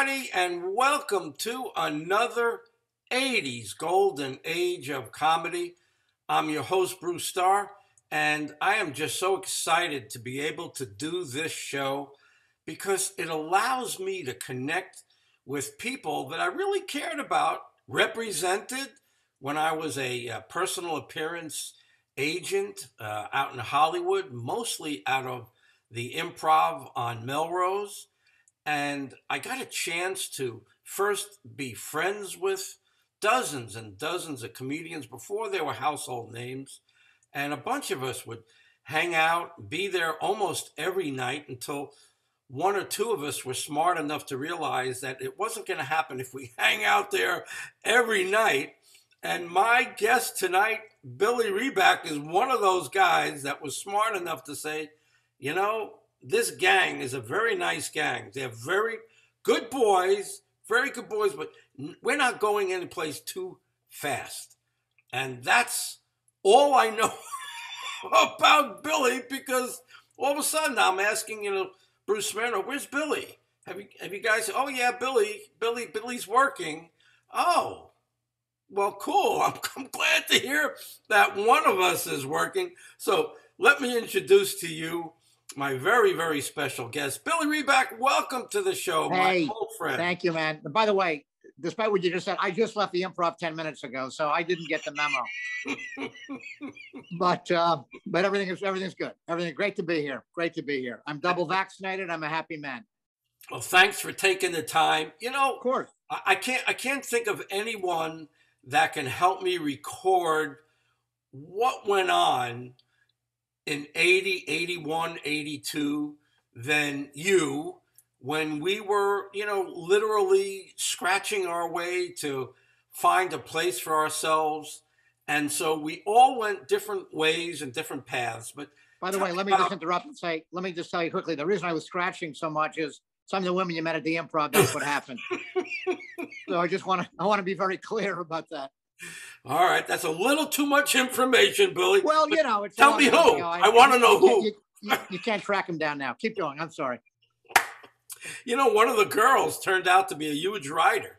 everybody, and welcome to another 80s golden age of comedy. I'm your host, Bruce Starr, and I am just so excited to be able to do this show because it allows me to connect with people that I really cared about, represented when I was a personal appearance agent out in Hollywood, mostly out of the Improv on Melrose. And I got a chance to first be friends with dozens and dozens of comedians before they were household names. And a bunch of us would hang out, be there almost every night until one or two of us were smart enough to realize that it wasn't going to happen if we hang out there every night. And my guest tonight, Billy Reback, is one of those guys that was smart enough to say, you know, this gang is a very nice gang. They're very good boys, but we're not going anyplace too fast. And that's all I know about Billy, because all of a sudden I'm asking, Bruce Smirnoff, where's Billy? Have you guys, oh yeah, Billy's working. Oh, well, cool. I'm glad to hear that one of us is working. So let me introduce to you my very, very special guest, Billy Reback. Welcome to the show, hey, my old friend. Thank you, man. By the way, despite what you just said, I just left the Improv 10 minutes ago, so I didn't get the memo. but everything's good. Everything great to be here. Great to be here. I'm double vaccinated. I'm a happy man. Well, thanks for taking the time. Of course. I can't think of anyone that can help me record what went on in 80, 81, 82 than you, when we were, literally scratching our way to find a place for ourselves. And so we all went different ways and different paths. But by the way, let me just interrupt and say, let me just tell you quickly, the reason I was scratching so much is some of the women you met at the Improv, that's what happened. So I want to be very clear about that. All right, that's a little too much information, Billy. Well, it's tell me who. I want to know who. You can't track him down now. Keep going. I'm sorry. One of the girls turned out to be a huge writer.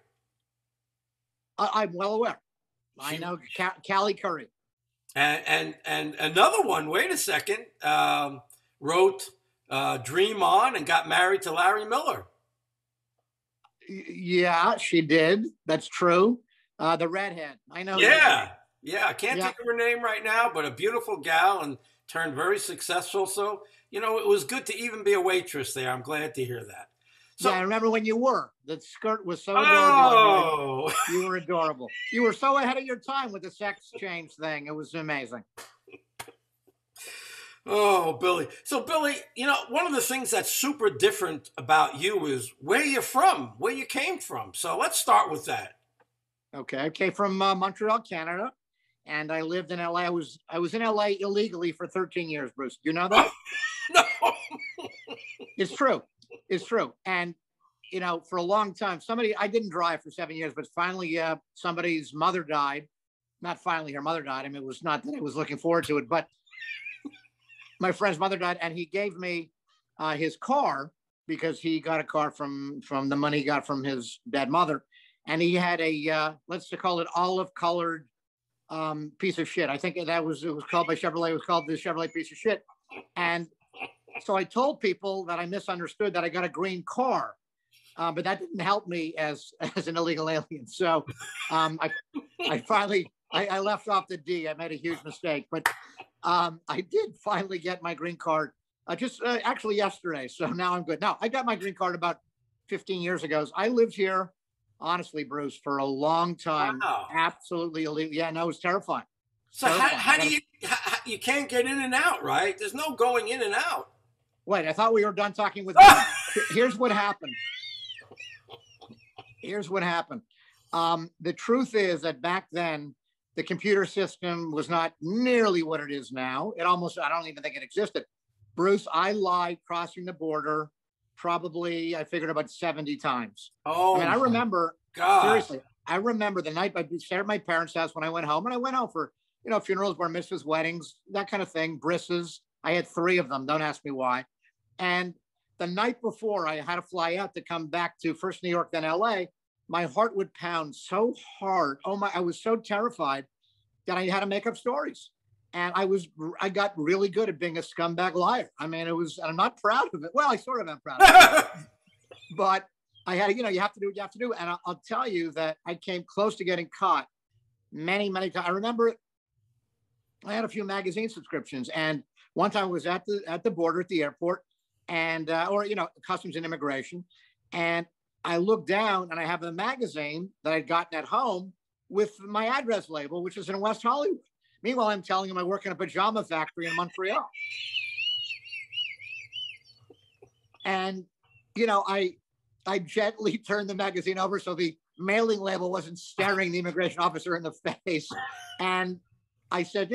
I'm well aware. I know Callie Curry. And another one, wait a second, wrote Dream On and got married to Larry Miller. Yeah, she did. That's true. The redhead. I know. Yeah. I can't think of her name right now, but a beautiful gal and turned very successful. So, it was good to even be a waitress there. I'm glad to hear that. So, yeah, I remember when you were. The skirt was so adorable. Oh! You were adorable. You were so ahead of your time with the sex change thing. It was amazing. Oh, Billy. So, Billy, one of the things that's super different about you is where you're from, where you came from. So let's start with that. Okay, I came from Montreal, Canada, and I lived in LA. I was in LA illegally for 13 years, Bruce. Do you know that? No. It's true. And, for a long time, I didn't drive for 7 years, but finally somebody's mother died. Not finally, her mother died. I mean, it was not that I was looking forward to it, but my friend's mother died, and he gave me his car because he got a car from the money he got from his dead mother. And he had a, let's call it olive-colored piece of shit. I think it was called by Chevrolet. It was called the Chevrolet piece of shit. And so I told people that I misunderstood that I got a green car, but that didn't help me as an illegal alien. So I finally left off the D. I made a huge mistake, but I did finally get my green card actually yesterday. So now I'm good. Now I got my green card about 15 years ago. I lived here. Honestly, Bruce, for a long time, Wow. Absolutely illegal. Yeah, no, it was terrifying. So how do you can't get in and out, right? There's no going in and out. Wait, I thought we were done talking with Here's what happened. The truth is that back then, the computer system was not nearly what it is now. I don't even think it existed. Bruce, I lied crossing the border. Probably, I figured about 70 times. Oh, I remember, God. Seriously, I remember the night I stayed at my parents' house when I went home, and I went home for, funerals, bar mitzvahs, weddings, that kind of thing, brisses. I had 3 of them. Don't ask me why. And the night before I had to fly out to come back to first New York, then LA, my heart would pound so hard. Oh my, I was so terrified that I had to make up stories. And I got really good at being a scumbag liar. I mean, it was, and I'm not proud of it. Well, I sort of am proud of it, but I had, you have to do what you have to do. And I'll tell you that I came close to getting caught many, many times. I remember I had a few magazine subscriptions, and one time I was at the border at the airport, and or customs and immigration, and I looked down and I have a magazine that I'd gotten at home with my address label, which is in West Hollywood. Meanwhile, I'm telling him I work in a pajama factory in Montreal. And, I gently turned the magazine over so the mailing label wasn't staring the immigration officer in the face. And I said,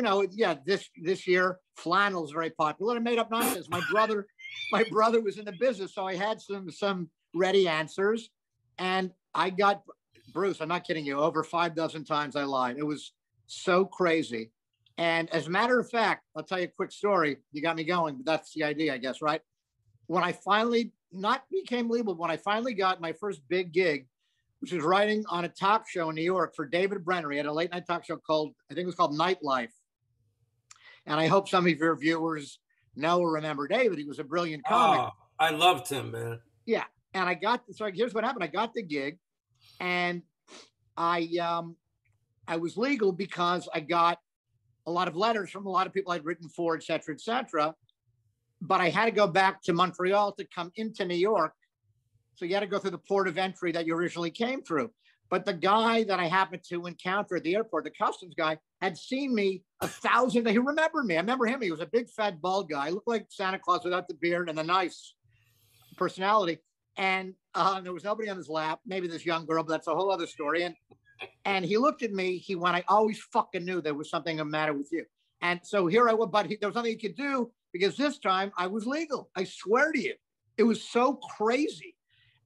this year flannel is very popular. I made up nonsense. My brother was in the business, so I had some ready answers. And I got, Bruce, I'm not kidding you, over 5 dozen times I lied. It was so crazy. And as a matter of fact, I'll tell you a quick story. You got me going, but that's the idea, I guess, right? When I finally not became legal, when I finally got my first big gig, which was writing on a talk show in New York for David Brenner. He had a late night talk show called, I think it was called Nightlife. And I hope some of your viewers know or remember David. He was a brilliant comic. Oh, I loved him, man. Yeah. And here's what happened. I got the gig, and I was legal because I got a lot of letters from a lot of people I'd written for, et cetera, et cetera. But I had to go back to Montreal to come into New York. So you had to go through the port of entry that you originally came through. But the guy that I happened to encounter at the airport, the customs guy, had seen me 1,000. He remembered me. I remember him. He was a big, fat, bald guy. He looked like Santa Claus without the beard and the nice personality. And there was nobody on his lap. Maybe this young girl, but that's a whole other story. And he looked at me. He went, I always fucking knew there was something the matter with you. And so here I was, but there was nothing he could do because this time I was legal. I swear to you. It was so crazy.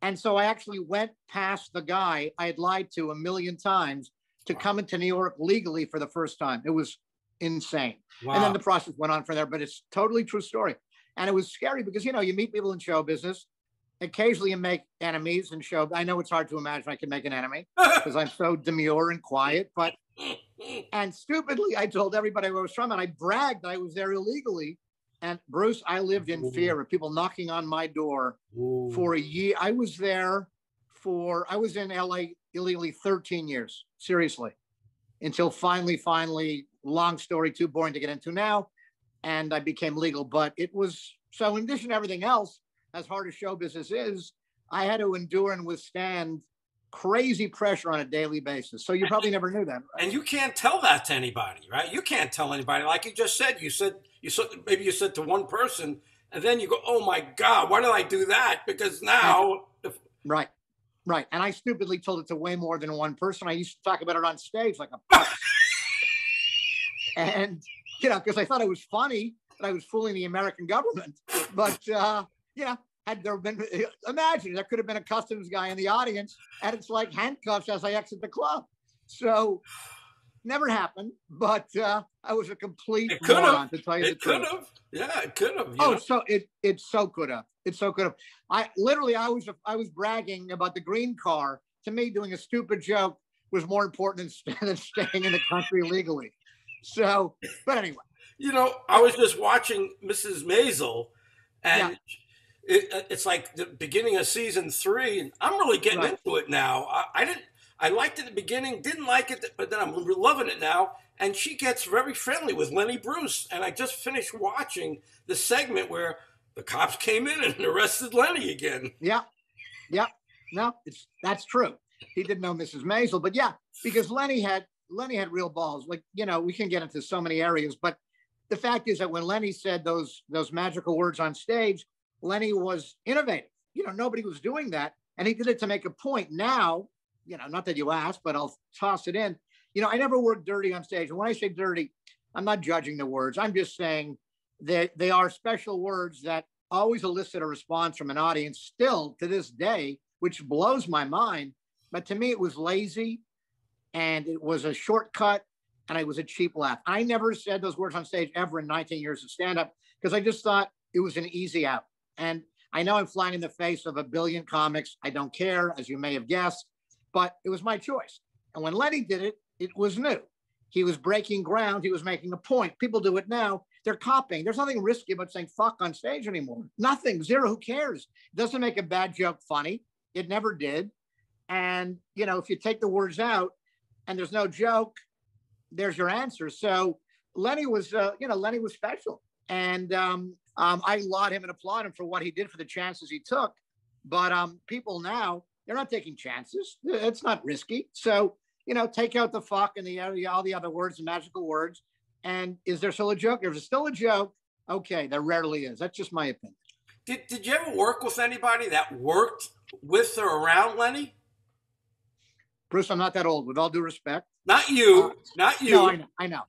And so I actually went past the guy I had lied to a million times to come into New York legally for the first time. It was insane. Wow. And then the process went on from there, but it's totally true story. And it was scary because, you meet people in show business. Occasionally you make enemies in show. I know it's hard to imagine I can make an enemy because I'm so demure and quiet, and stupidly, I told everybody where I was from, and I bragged that I was there illegally. And Bruce, I lived in fear of people knocking on my door for a year. I was in LA illegally 13 years, seriously, until finally, long story, too boring to get into now. And I became legal, but it was, so in addition to everything else, as hard as show business is, I had to endure and withstand crazy pressure on a daily basis. So you probably never knew that. Right? And you can't tell that to anybody, right? You can't tell anybody. Like you just said, maybe you said to one person, and then you go, oh my God, why did I do that? Because now. Right. And I stupidly told it to way more than one person. I used to talk about it on stage like a puss. And, because I thought it was funny that I was fooling the American government. But, had there been, imagine there could have been a customs guy in the audience, and it's like handcuffs as I exit the club. So never happened, but I was a complete moron, to tell you the truth. It could have. Oh, so it so could have. It so could have. I was bragging about the green car. To me, doing a stupid joke was more important than staying in the country legally. So, but anyway. I was just watching Mrs. Maisel, and it's like the beginning of season 3, and I'm really getting into it now. I liked it at the beginning, didn't like it, but then I'm loving it now. And she gets very friendly with Lenny Bruce. And I just finished watching the segment where the cops came in and arrested Lenny again. Yeah. No, that's true. He didn't know Mrs. Maisel, but because Lenny had real balls. Like, we can get into so many areas, but the fact is that when Lenny said those magical words on stage, Lenny was innovative. Nobody was doing that. And he did it to make a point. Now, not that you asked, but I'll toss it in. I never worked dirty on stage. And when I say dirty, I'm not judging the words. I'm just saying that they are special words that always elicit a response from an audience still to this day, which blows my mind. But to me, it was lazy, and it was a shortcut, and it was a cheap laugh. I never said those words on stage ever in 19 years of stand-up because I just thought it was an easy out. And I know I'm flying in the face of a billion comics. I don't care, as you may have guessed, but it was my choice. And when Lenny did it, it was new. He was breaking ground. He was making a point. People do it now. They're copying. There's nothing risky about saying fuck on stage anymore. Nothing. Zero. Who cares? It doesn't make a bad joke funny. It never did. And, you know, if you take the words out and there's no joke, there's your answer. So Lenny was, Lenny was special. And I laud him and applaud him for what he did, for the chances he took. But people now, they're not taking chances. It's not risky. So, you know, take out the fuck and all the other words, the magical words. And is there still a joke? If there's still a joke, okay, there rarely is. That's just my opinion. Did you ever work with anybody that worked with or around Lenny? Bruce, I'm not that old, with all due respect. Not you. Not you. No, I know.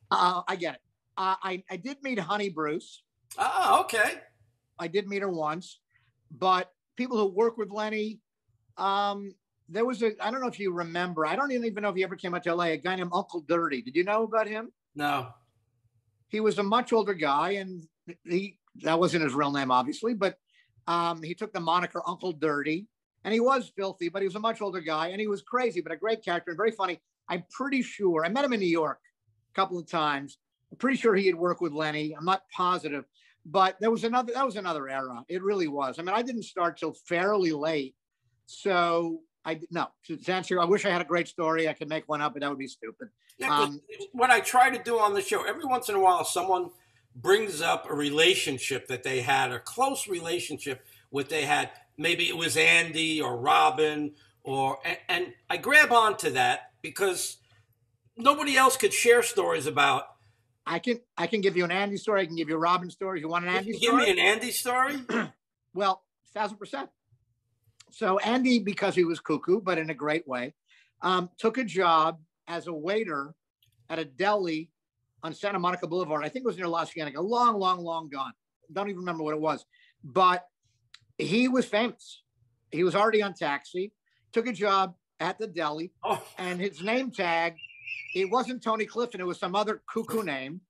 I get it. I did meet Honey Bruce. Oh, okay. I did meet her once. But people who work with Lenny, there was I don't know if you remember, I don't even know if he ever came out to LA, a guy named Uncle Dirty. Did you know about him? No. He was a much older guy, and that wasn't his real name, obviously, but he took the moniker Uncle Dirty, and he was filthy, but he was a much older guy, and he was crazy, but a great character and very funny. I'm pretty sure, I met him in New York a couple of times. I'm pretty sure he had worked with Lenny. I'm not positive, but that was another era. It really was. I mean, I didn't start till fairly late. So to answer, I wish I had a great story. I could make one up, but that would be stupid. Yeah, what I try to do on the show, every once in a while, someone brings up a relationship that they had, a close relationship with they had. Maybe it was Andy or Robin, and I grab onto that because nobody else could share stories about. I can give you an Andy story. I can give you a Robin story. You want an Andy story? Give me an Andy story? Well, 1,000%. So Andy, because he was cuckoo, but in a great way, took a job as a waiter at a deli on Santa Monica Boulevard. I think it was near La Cienega. Long, long, long gone. Don't even remember what it was. But he was famous. He was already on Taxi, took a job at the deli, and his name tag, it wasn't Tony Clifton. It was some other cuckoo name.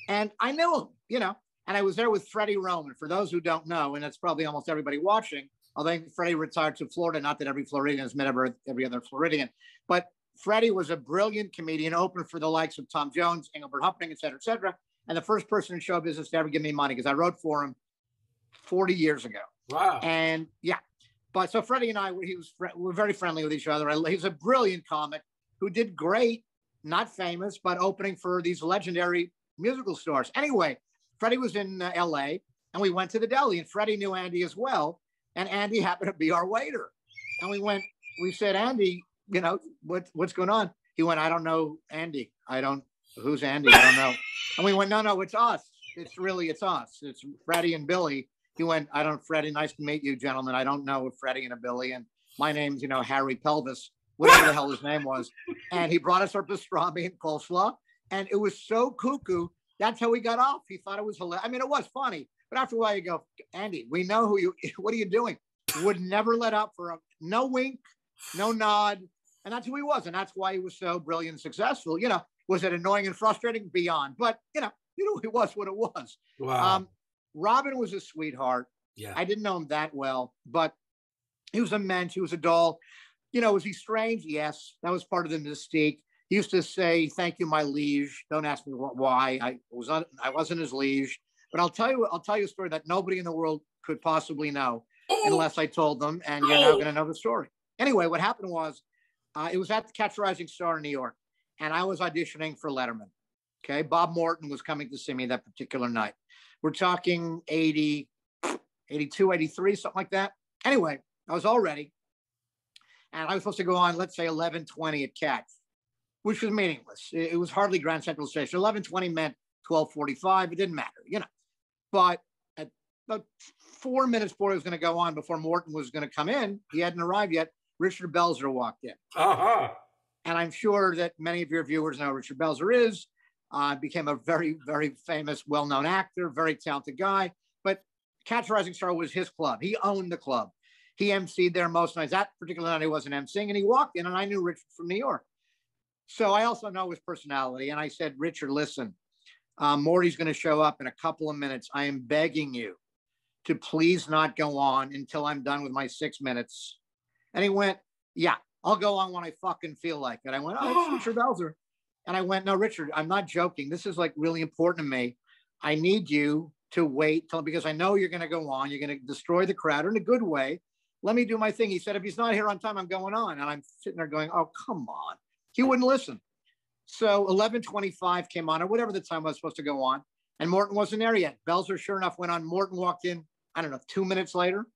And I knew him, you know, and I was there with Freddie Roman. For those who don't know, and that's probably almost everybody watching, although Freddie retired to Florida, not that every Floridian has met every other Floridian, but Freddie was a brilliant comedian, opened for the likes of Tom Jones, Engelbert Humperdinck, et cetera, et cetera. And the first person in show business to ever give me money, because I wrote for him 40 years ago. Wow. And yeah, but so Freddie and I, we're very friendly with each other. He was a brilliant comic who did great, not famous, but opening for these legendary musical stars. Anyway, Freddie was in LA, and we went to the deli, and Freddie knew Andy as well. And Andy happened to be our waiter. And we said, Andy, you know, what's going on? He went, I don't know, Andy. Who's Andy? I don't know. And we went, no, it's us. It's us. It's Freddie and Billy. He went, Freddie, nice to meet you, gentlemen. I don't know Freddie and a Billy. And my name's, you know, Harry Pelvis, whatever the hell his name was. And he brought us our pastrami and coleslaw. And it was so cuckoo. That's how we got off. He thought it was hilarious. I mean, it was funny. But after a while, you go, Andy, we know what are you doing? Would never let up for no wink, no nod. And that's who he was. And that's why he was so brilliant and successful. You know, was it annoying and frustrating? Beyond. But, you know, it was what it was. Wow. Robin was a sweetheart. Yeah. I didn't know him that well, but he was a mensch. He was a doll. You know, was he strange? Yes. That was part of the mystique. He used to say, thank you, my liege. Don't ask me why. I wasn't his liege. But I'll tell you a story that nobody in the world could possibly know unless I told them, and you're now going to know the story. Anyway, what happened was, it was at the Catch a Rising Star in New York, and I was auditioning for Letterman. Okay, Bob Morton was coming to see me that particular night. We're talking 80, 82, 83, something like that. Anyway, I was all ready, and I was supposed to go on, let's say 11:20 at Catch, which was meaningless. It was hardly Grand Central Station. 11:20 meant 12:45. It didn't matter, you know. But at about 4 minutes before he was going to go on, before Morton was going to come in, he hadn't arrived yet, Richard Belzer walked in. Uh-huh. And I'm sure that many of your viewers know who Richard Belzer is. Became a very, very famous, well-known actor, very talented guy. But Catch a Rising Star was his club. He owned the club. He emceed there most nights. That particular night he wasn't emceeing, and he walked in, and I knew Richard from New York. So I also know his personality. And I said, Richard, listen, Morty's going to show up in a couple of minutes. I am begging you to please not go on until I'm done with my 6 minutes. And he went, yeah, I'll go on when I fucking feel like it. I went, oh, it's Richard Belzer. And I went, no, Richard, I'm not joking. This is like really important to me. I need you to wait till, because I know you're going to go on. You're going to destroy the crowd in a good way. Let me do my thing. He said, if he's not here on time, I'm going on. And I'm sitting there going, oh, come on. He wouldn't listen. So 11:25 came on, or whatever the time was supposed to go on. And Morton wasn't there yet. Belzer, sure enough, went on. Morton walked in, I don't know, 2 minutes later.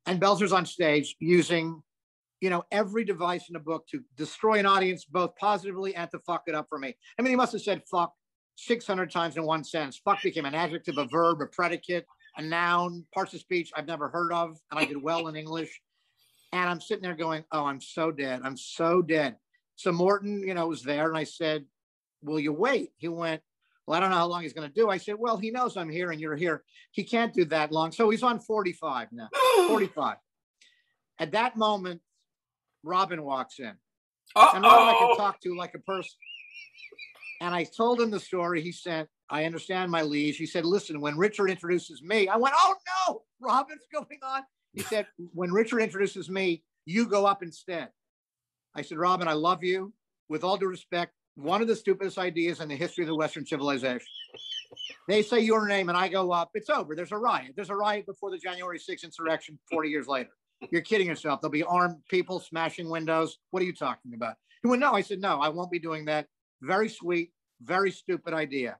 And Belzer's on stage using, every device in the book to destroy an audience, both positively and to fuck it up for me. I mean, he must have said fuck 600 times in one sentence. Fuck became an adjective, a verb, a predicate, a noun, parts of speech I've never heard of, and I did well in English. And I'm sitting there going, oh, I'm so dead. I'm so dead. So Morton, was there, and I said, will you wait? He went, well, I don't know how long he's going to do. I said, well, he knows I'm here and you're here. He can't do that long. So he's on 45 now, 45. At that moment, Robin walks in. And Robin I can talk to like a person. And I told him the story. He said, I understand, my liege. He said, listen, when Richard introduces me, I went, oh no, Robin's going on. He said, when Richard introduces me, you go up instead. I said, Robin, I love you. With all due respect, one of the stupidest ideas in the history of the Western civilization. They say your name and I go up, it's over. There's a riot. There's a riot before the January 6th insurrection 40 years later. You're kidding yourself. There'll be armed people smashing windows. What are you talking about? He went, no. I said, no, I won't be doing that. Very sweet, very stupid idea.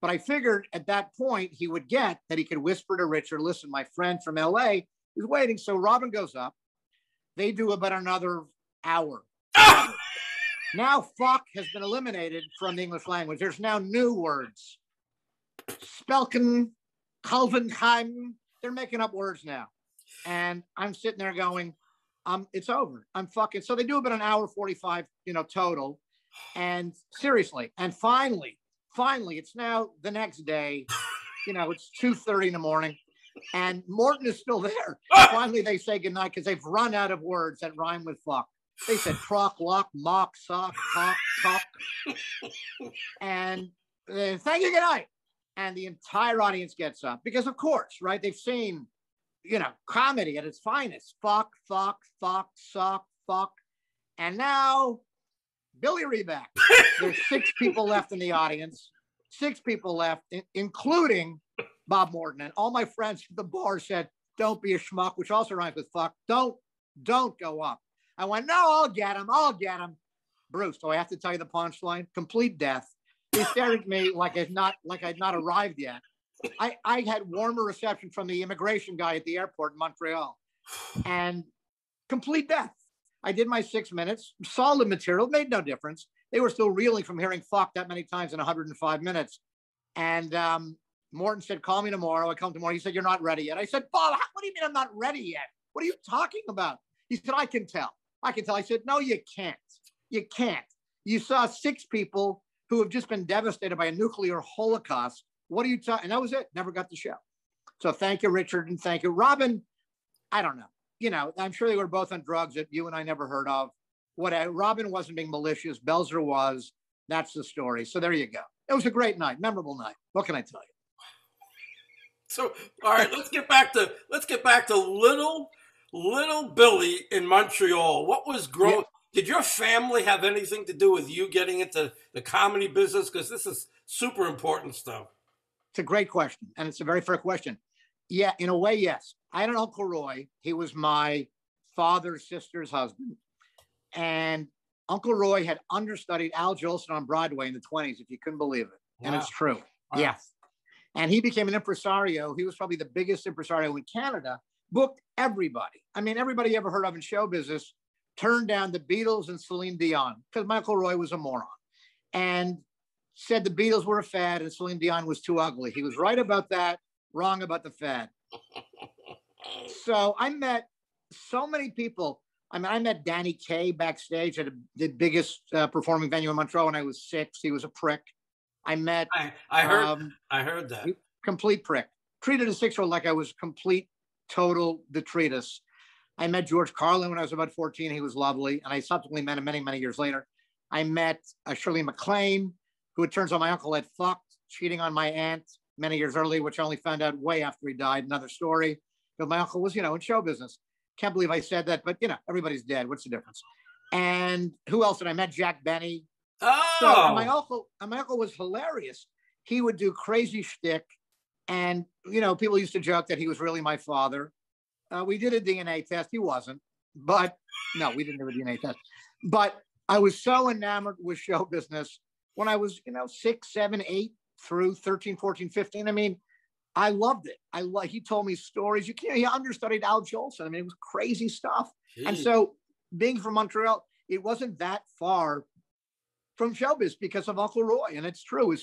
But I figured at that point he would get that he could whisper to Richard, listen, my friend from LA is waiting. So Robin goes up. They do about another hour. Now fuck has been eliminated from the English language. There's now new words. Spelken, Kalvenheim. They're making up words now. And I'm sitting there going, it's over. I'm fucking. So they do about an hour 45, total. And seriously. And finally, it's now the next day. It's 2:30 in the morning. And Morton is still there. Finally, they say goodnight because they've run out of words that rhyme with fuck. They said proc, lock, mock, sock, cock, cock. And thank you, good night. And the entire audience gets up because, of course, right? They've seen, comedy at its finest. Fuck, fuck, fuck, suck, fuck. And now, Billy Reback. There's 6 people left in the audience. 6 people left, including Bob Morton. And all my friends at the bar said, don't be a schmuck, which also rhymes with fuck. Don't go up. I went, no, I'll get him. Bruce, do I have to tell you the punchline? Complete death. He stared at me like I'd not arrived yet. I had warmer reception from the immigration guy at the airport in Montreal. And complete death. I did my 6 minutes, solid material, made no difference. They were still reeling from hearing fuck that many times in 105 minutes. And Morton said, call me tomorrow. I come tomorrow. He said, you're not ready yet. I said, Bob, what do you mean I'm not ready yet? What are you talking about? He said, I can tell. I said, no, you can't. You can't. You saw 6 people who have just been devastated by a nuclear holocaust. What are you talking? And that was it. Never got the show. So thank you, Richard. And thank you, Robin. I don't know. I'm sure they were both on drugs that you and I never heard of. Robin wasn't being malicious. Belzer was. That's the story. So there you go. It was a great night, memorable night. What can I tell you? So, all right, let's get back to little Billy in Montreal. What was growing? Yeah. Did your family have anything to do with you getting into the comedy business? Because this is super important stuff. It's a great question, and it's a very fair question. Yeah, in a way, yes. I had an Uncle Roy. He was my father's sister's husband. And Uncle Roy had understudied Al Jolson on Broadway in the 1920s, if you couldn't believe it. Wow. And it's true. Wow. Yes. And he became an impresario. He was probably the biggest impresario in Canada, booked everybody. I mean, everybody you ever heard of in show business turned down the Beatles and Celine Dion because Michael Roy was a moron and said the Beatles were a fad and Celine Dion was too ugly. He was right about that, wrong about the fad. So I met so many people. I mean, I met Danny Kaye backstage at the biggest performing venue in Montreal when I was 6. He was a prick. I met. I heard that. Complete prick. Treated a 6-year-old like I was complete, total detritus. I met George Carlin when I was about 14. He was lovely. And I subsequently met him many, many years later. I met Shirley MacLaine, who it turns out my uncle had fucked, cheating on my aunt. many years earlier, which I only found out way after he died. Another story. But my uncle was, in show business. Can't believe I said that, but everybody's dead. What's the difference? And who else did I met? Jack Benny. Oh. So and my uncle was hilarious. He would do crazy shtick, and people used to joke that he was really my father. We did a DNA test. He wasn't, but no, we didn't do a DNA test. But I was so enamored with show business when I was, 6, 7, 8 through 13, 14, 15. I mean, I loved it. He told me stories. He understudied Al Jolson. I mean, it was crazy stuff. Jeez. And so being from Montreal, it wasn't that far from showbiz because of Uncle Roy. And it's true.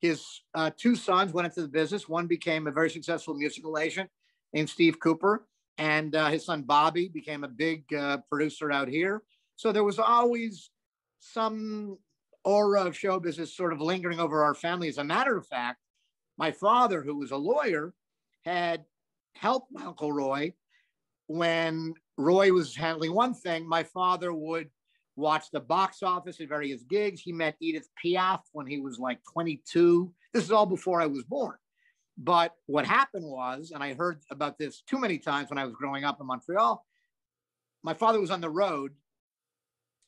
His 2 sons went into the business. One became a very successful musical agent named Steve Cooper. And his son Bobby became a big producer out here. So there was always some aura of show business sort of lingering over our family. As a matter of fact, my father, who was a lawyer, had helped my Uncle Roy when Roy was handling one thing. My father would watch the box office at various gigs. He met Edith Piaf when he was like 22. This is all before I was born. But what happened was, and I heard about this too many times when I was growing up in Montreal, my father was on the road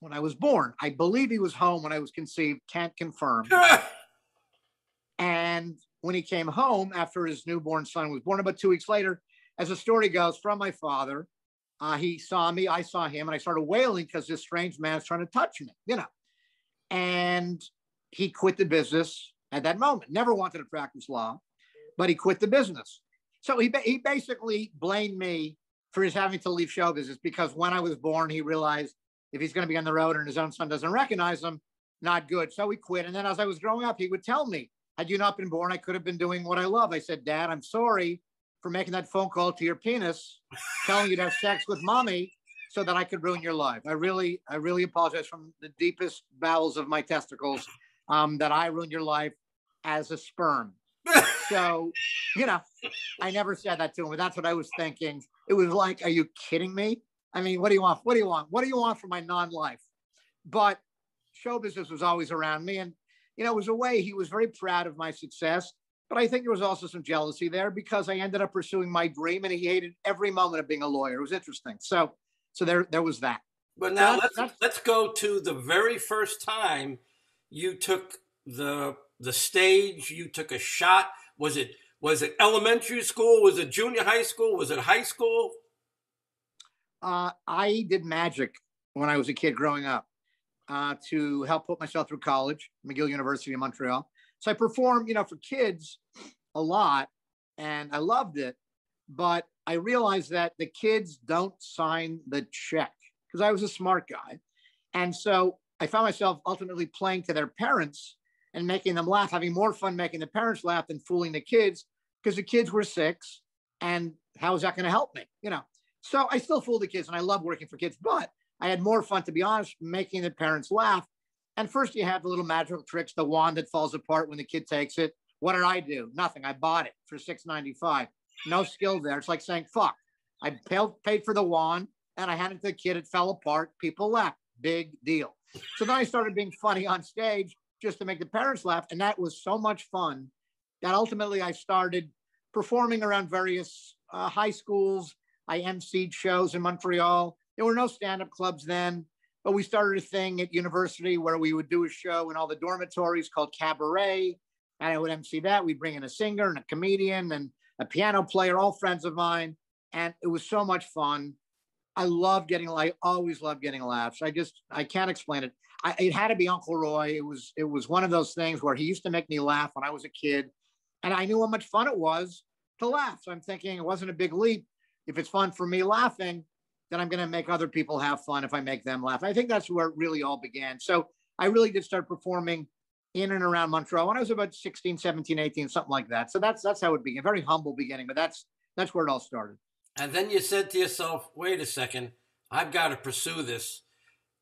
when I was born. I believe he was home when I was conceived, can't confirm. And when he came home after his newborn son was born, about 2 weeks later, as the story goes, from my father, he saw me, I saw him, and I started wailing because this strange man is trying to touch me, And he quit the business at that moment. Never wanted to practice law, but he quit the business. So he basically blamed me for his having to leave show business because when I was born, he realized if he's going to be on the road and his own son doesn't recognize him, not good. So he quit. And then as I was growing up, he would tell me, had you not been born, I could have been doing what I love. I said, Dad, I'm sorry for making that phone call to your penis, telling you to have sex with mommy so that I could ruin your life. I really apologize from the deepest bowels of my testicles that I ruined your life as a sperm. So, I never said that to him, but that's what I was thinking. It was like, are you kidding me? I mean, what do you want? What do you want? What do you want for my non-life? But show business was always around me. And, it was a way he was very proud of my success. But I think there was also some jealousy there because I ended up pursuing my dream and he hated every moment of being a lawyer. It was interesting. So there was that. But now let's go to the very first time you took the stage, you took a shot. Was it elementary school? Was it junior high school? Was it high school? I did magic when I was a kid growing up to help put myself through college, McGill University in Montreal. So I performed, for kids a lot, and I loved it. But I realized that the kids don't sign the check because I was a smart guy. And so I found myself ultimately playing to their parents and making them laugh, having more fun making the parents laugh than fooling the kids because the kids were 6. And how is that going to help me? So I still fool the kids and I love working for kids, but I had more fun, to be honest, making the parents laugh. And first you have the little magical tricks, the wand that falls apart when the kid takes it. What did I do? Nothing. I bought it for $6.95. No skill there. It's like saying, fuck. I paid for the wand and I handed it to the kid. It fell apart. People laughed. Big deal. So then I started being funny on stage just to make the parents laugh. And that was so much fun that ultimately I started performing around various high schools. I emceed shows in Montreal. There were no stand-up clubs then, but we started a thing at university where we would do a show in all the dormitories called Cabaret, and I would MC that. We'd bring in a singer and a comedian and a piano player, all friends of mine, and it was so much fun. I always loved getting laughs. I can't explain it. It had to be Uncle Roy. It was one of those things where he used to make me laugh when I was a kid, and I knew how much fun it was to laugh. So I'm thinking it wasn't a big leap. If it's fun for me laughing, then I'm going to make other people have fun if I make them laugh. I think that's where it really all began. So I really did start performing in and around Montreal when I was about 16, 17, 18, something like that. So that's how it began. Very humble beginning, but that's where it all started. And then you said to yourself, wait a second, I've got to pursue this.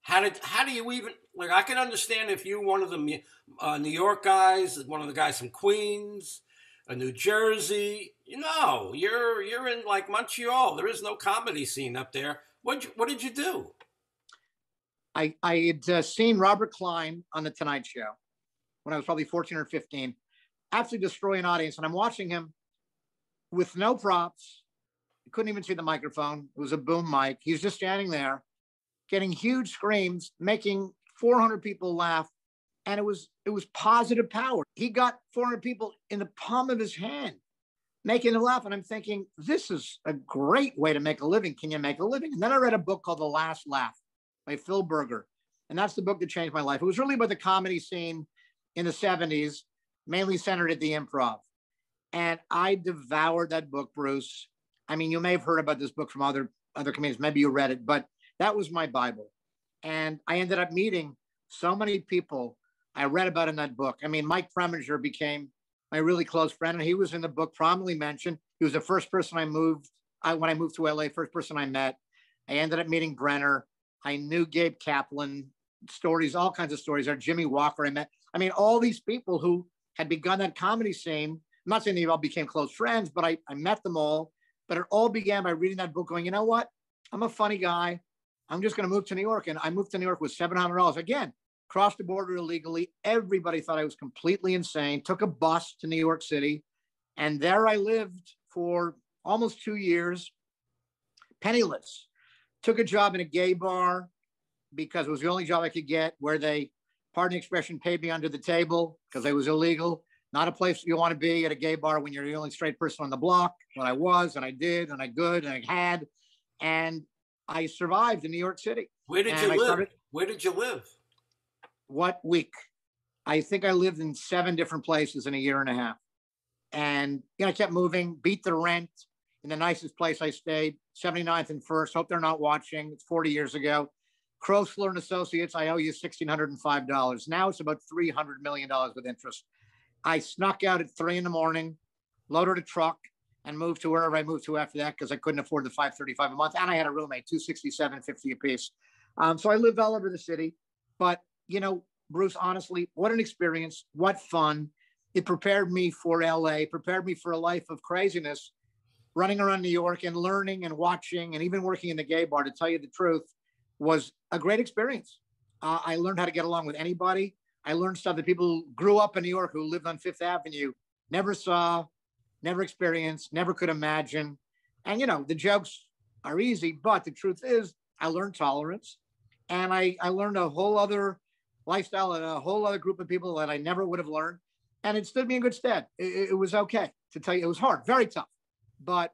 How do you even, like, I can understand if you're one of the New York guys, one of the guys from Queens, New Jersey, you're in like Montreal. There is no comedy scene up there. What did you do? I had seen Robert Klein on The Tonight Show when I was probably 14 or 15. absolutely destroy an audience. And I'm watching him with no props. You couldn't even see the microphone. It was a boom mic. He's just standing there getting huge screams, making 400 people laugh. And it was positive power. He got 400 people in the palm of his hand, making them laugh. And I'm thinking, this is a great way to make a living. Can you make a living? And then I read a book called The Last Laugh by Phil Berger. And that's the book that changed my life. It was really about the comedy scene in the 70s, mainly centered at the Improv. And I devoured that book, Bruce. I mean, you may have heard about this book from other comedians. Maybe you read it, but that was my Bible. And I ended up meeting so many people I read about in that book. I mean, Mike Preminger became my really close friend, and he was in the book prominently mentioned. He was the first person when I moved to LA, first person I met. I ended up meeting Brenner. I knew Gabe Kaplan, stories, all kinds of stories. Or Jimmy Walker I met. I mean, all these people who had begun that comedy scene. I'm not saying they all became close friends, but I met them all. But it all began by reading that book going, you know what? I'm a funny guy. I'm just going to move to New York. And I moved to New York with $700. Again, crossed the border illegally. Everybody thought I was completely insane. Took a bus to New York City. And there I lived for almost 2 years, penniless. Took a job in a gay bar because it was the only job I could get where they, pardon the expression, paid me under the table because I was illegal. Not a place you want to be at a gay bar when you're the only straight person on the block. But I was, and I did, and I good, and I had. And I survived in New York City. Where did you live? Where did you live? What week? I think I lived in 7 different places in a year and a half. And, I kept moving, beat the rent in the nicest place I stayed, 79th and First. Hope they're not watching. It's 40 years ago. Crosler and Associates, I owe you $1,605. Now it's about $300 million with interest. I snuck out at 3 a.m, loaded a truck, and moved to wherever I moved to after that because I couldn't afford the $535 a month. And I had a roommate, $267.50 a piece. So I lived all over the city. But, Bruce, honestly, what an experience. What fun. It prepared me for LA, prepared me for a life of craziness, running around New York and learning and watching and even working in the gay bar, to tell you the truth, was a great experience. I learned how to get along with anybody. I learned stuff that people who grew up in New York, who lived on Fifth Avenue, never saw, never experienced, never could imagine. And, the jokes are easy, but the truth is I learned tolerance, and I learned a whole other lifestyle and a whole other group of people that I never would have learned. And it stood me in good stead. It was okay, to tell you. It was hard, very tough, but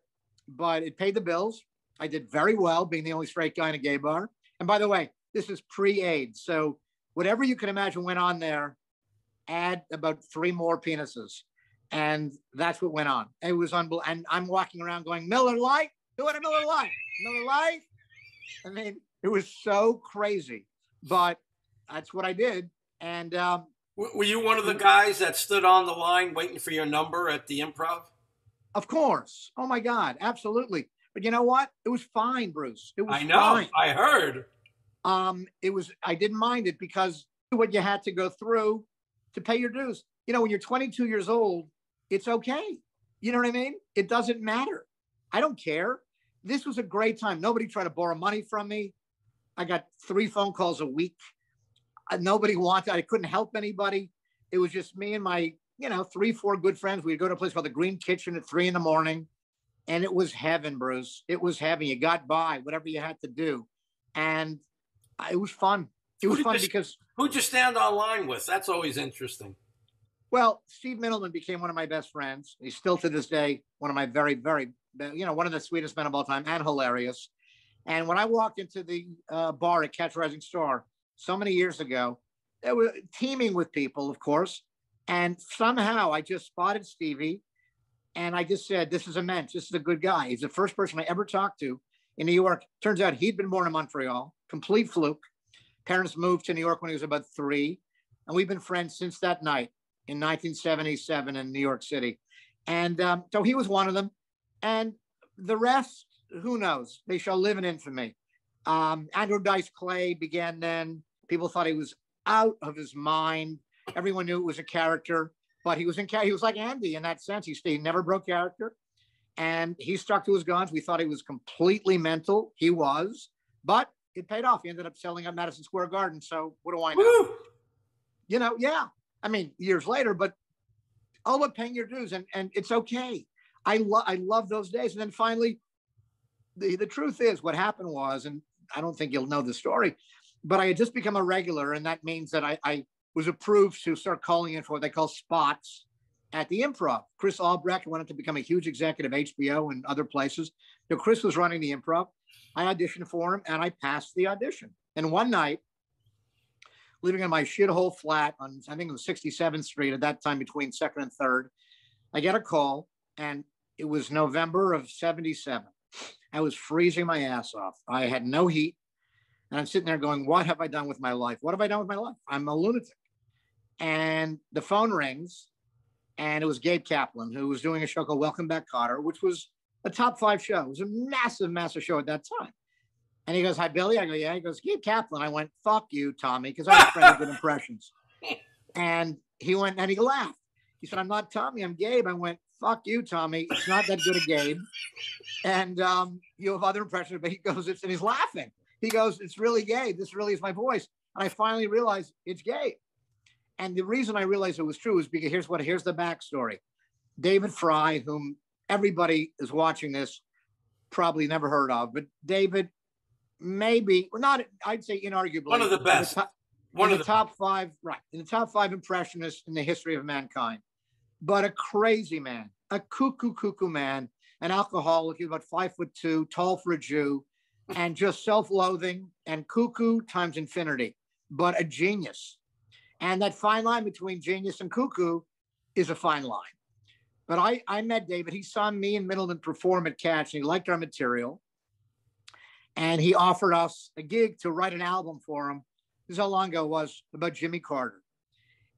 it paid the bills. I did very well being the only straight guy in a gay bar. And by the way, this is pre-AIDS. So whatever you can imagine went on there, add about 3 more penises. And that's what went on. It was unbelievable. And I'm walking around going, Miller Lite? Who had a Miller Lite? Miller Lite? I mean, it was so crazy. But that's what I did. And were you one of the guys that stood on the line waiting for your number at the Improv? Of course. Oh, my God. Absolutely. But you know what? It was fine, Bruce. It was I know. Fine. I heard. I didn't mind it because what you had to go through to pay your dues. When you're 22 years old, it's okay. You know what I mean? It doesn't matter. I don't care. This was a great time. Nobody tried to borrow money from me. I got 3 phone calls a week. Nobody wanted, I couldn't help anybody. It was just me and my, 3, 4 good friends. We'd go to a place called the Green Kitchen at 3 a.m. And it was heaven, Bruce. It was heaven. You got by, whatever you had to do. And it was fun. It was fun because... Who'd you stand online with? That's always interesting. Well, Steve Middleman became one of my best friends. He's still to this day one of my very, very, one of the sweetest men of all time, and hilarious. And when I walked into the bar at Catch a Rising Star so many years ago, they were teeming with people, of course. And somehow I just spotted Stevie, and I just said, this is a mensch. This is a good guy. He's the first person I ever talked to in New York. Turns out he'd been born in Montreal, complete fluke. Parents moved to New York when he was about 3. And we've been friends since that night in 1977 in New York City. And so he was one of them. And the rest, who knows? They shall live in infamy. Andrew Dice Clay began then. People thought he was out of his mind. Everyone knew it was a character, but he was like Andy in that sense. He never broke character, and he stuck to his guns. We thought he was completely mental. He was, but it paid off. He ended up selling up Madison Square Garden. So what do I know? Woo! Yeah. I mean, years later, but oh, look, paying your dues, and it's okay. I love those days. And then finally, the truth is, what happened was, and I don't think you'll know the story, but I had just become a regular, and that means that I was approved to start calling in for what they call spots at the Improv. Chris Albrecht went on to become a huge executive, HBO and other places. So Chris was running the Improv. I auditioned for him, and I passed the audition. And one night, living in my shithole flat on, I think it was 67th Street at that time, between 2nd and 3rd, I get a call, and it was November of 77. I was freezing my ass off. I had no heat. And I'm sitting there going, what have I done with my life? What have I done with my life? I'm a lunatic. And the phone rings, and it was Gabe Kaplan, who was doing a show called Welcome Back, Kotter, which was a top 5 show. It was a massive, massive show at that time. And he goes, hi, Billy. I go, yeah. He goes, Gabe Kaplan. I went, fuck you, Tommy, because I was friends with good impressions. And he went, and he laughed. He said, I'm not Tommy, I'm Gabe. I went, fuck you, Tommy. It's not that good a Gabe. And you have other impressions, but he goes, and he's laughing. He goes, it's really Gabe. This really is my voice. And I finally realized it's Gabe. And the reason I realized it was true is because here's the backstory. David Fry, whom everybody is watching this probably never heard of, but David, maybe, or not, I'd say inarguably, one of the best. One of the top 5, right, in the top 5 impressionists in the history of mankind. But a crazy man, a cuckoo man, an alcoholic. He's about 5'2", tall for a Jew, and just self-loathing and cuckoo times infinity, but a genius. And that fine line between genius and cuckoo is a fine line. But I met David. He saw me and Middleton perform at Catch, and he liked our material. And he offered us a gig to write an album for him. This is how long ago it was, about Jimmy Carter.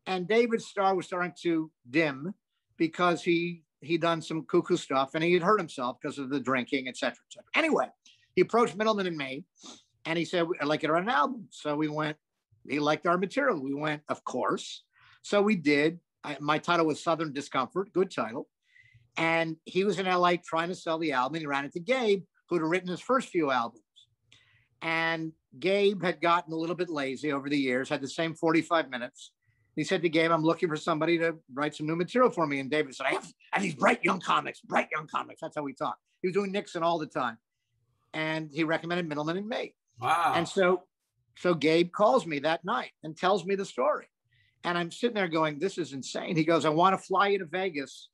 And David's star was starting to dim because he'd done some cuckoo stuff, and he had hurt himself because of the drinking, et cetera, et cetera. Anyway, he approached Middleton and me, and he said, I'd like you to write an album. So we went, he liked our material. We went, of course. So we did. My title was Southern Discomfort, good title. And he was in LA trying to sell the album, and he ran into Gabe, who'd written his first few albums. And Gabe had gotten a little bit lazy over the years, had the same 45 minutes. He said to Gabe, I'm looking for somebody to write some new material for me. And David said, I have these bright young comics. That's how we talk. He was doing Nixon all the time. And he recommended Middleton and me. Wow. And so Gabe calls me that night and tells me the story. And I'm sitting there going, this is insane. He goes, I want to fly you to Vegas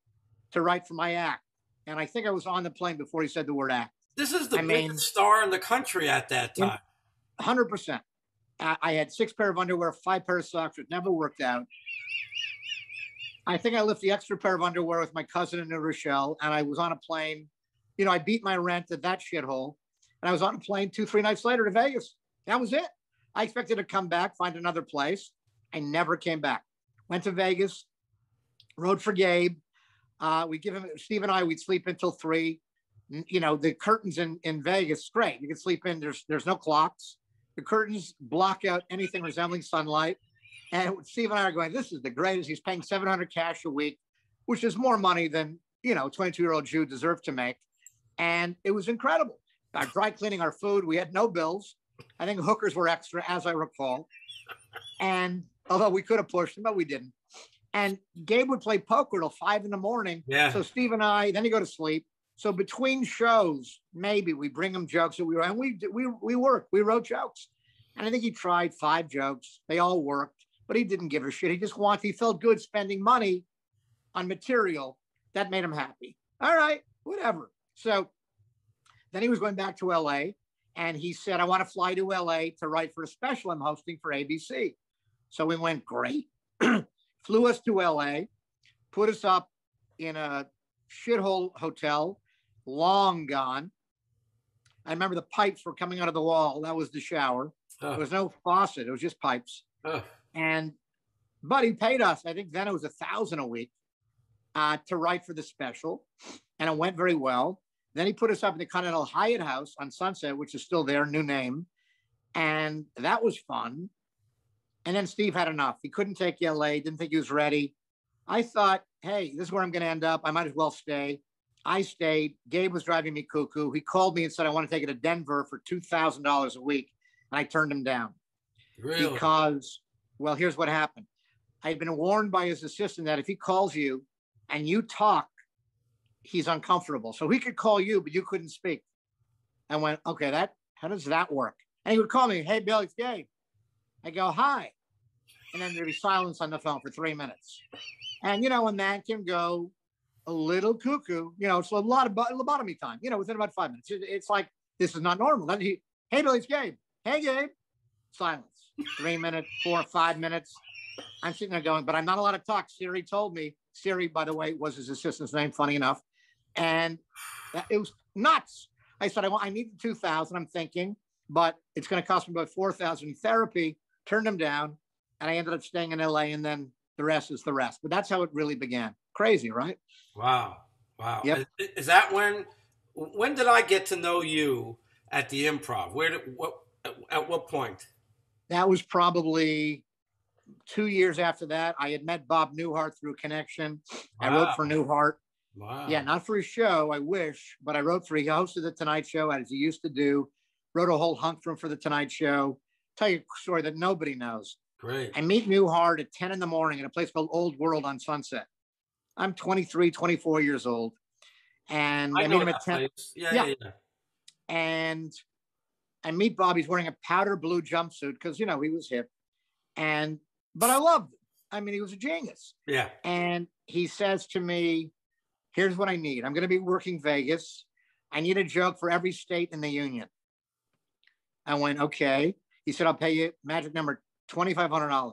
to write for my act. And I think I was on the plane before he said the word act. This is the biggest star in the country at that time. 100%. I had 6 pair of underwear, 5 pair of socks. It never worked out. I think I left the extra pair of underwear with my cousin in New Rochelle, and I was on a plane. You know, I beat my rent at that shithole, and I was on a plane 2-3 nights later to Vegas. That was it. I expected to come back, find another place. I never came back. Went to Vegas, rode for Gabe. Steve and I, we'd sleep until 3. You know, the curtains in Vegas, great. You can sleep in, there's no clocks. The curtains block out anything resembling sunlight. And Steve and I are going, this is the greatest. He's paying $700 cash a week, which is more money than, you know, a 22-year-old Jew deserved to make. And it was incredible. Dry cleaning our food. We had no bills. I think hookers were extra, as I recall. And although we could have pushed them, but we didn't. And Gabe would play poker till 5 a.m. Yeah. So Steve and I, then he'd go to sleep. So between shows, maybe we bring him jokes that we worked. We wrote jokes. And I think he tried 5 jokes. They all worked, but he didn't give a shit. He felt good spending money on material that made him happy. All right, whatever. So then he was going back to LA, and he said, I want to fly to LA to write for a special I'm hosting for ABC. So we went, great. Flew us to LA, put us up in a shithole hotel, long gone. I remember the pipes were coming out of the wall. That was the shower. There was no faucet. It was just pipes. But he paid us, I think then it was $1,000 a week to write for the special. And it went very well. Then he put us up in the Continental Hyatt House on Sunset, which is still there, new name. And that was fun. And then Steve had enough. He couldn't take LA, didn't think he was ready. I thought, hey, this is where I'm going to end up. I might as well stay. I stayed. Gabe was driving me cuckoo. He called me and said, I want to take it to Denver for $2,000 a week. And I turned him down. Really? Because, well, here's what happened. I had been warned by his assistant that if he calls you and you talk, he's uncomfortable. So he could call you, but you couldn't speak. I went, okay, how does that work? And he would call me, hey, Bill, it's Gabe. I go, hi. And then there'd be silence on the phone for 3 minutes. And, when that can go a little cuckoo, it's a lot of lobotomy time, within about 5 minutes. It's like, this is not normal. Then hey, Bill, it's Gabe. Hey, Gabe. Silence. 3 minutes, 4 or 5 minutes. I'm sitting there going, but I'm not allowed to talk. Siri told me. Siri, by the way, was his assistant's name, funny enough. And it was nuts. I said, I need the 2,000, I'm thinking, but it's going to cost me about 4,000 in therapy. Turned him down, and I ended up staying in LA, and then the rest is the rest. But that's how it really began. Crazy, right? Wow. Yep. Is that when did I get to know you at the Improv? At what point? That was probably 2 years after that. I had met Bob Newhart through connection. Wow. I wrote for Newhart. Wow. Yeah, not for his show, I wish, but I wrote for, he hosted the Tonight Show as he used to do, wrote a whole hunk for the Tonight Show. Tell you a story that nobody knows. Great. I meet Newhart at 10 in the morning at a place called Old World on Sunset. I'm 23, 24 years old. And I meet him at 10. Place. Yeah. And I meet Bob. He's wearing a powder blue jumpsuit because, he was hip. But I loved him. I mean, he was a genius. Yeah. And he says to me, here's what I need. I'm going to be working Vegas. I need a joke for every state in the union. I went, okay. He said, I'll pay you magic number $2,500.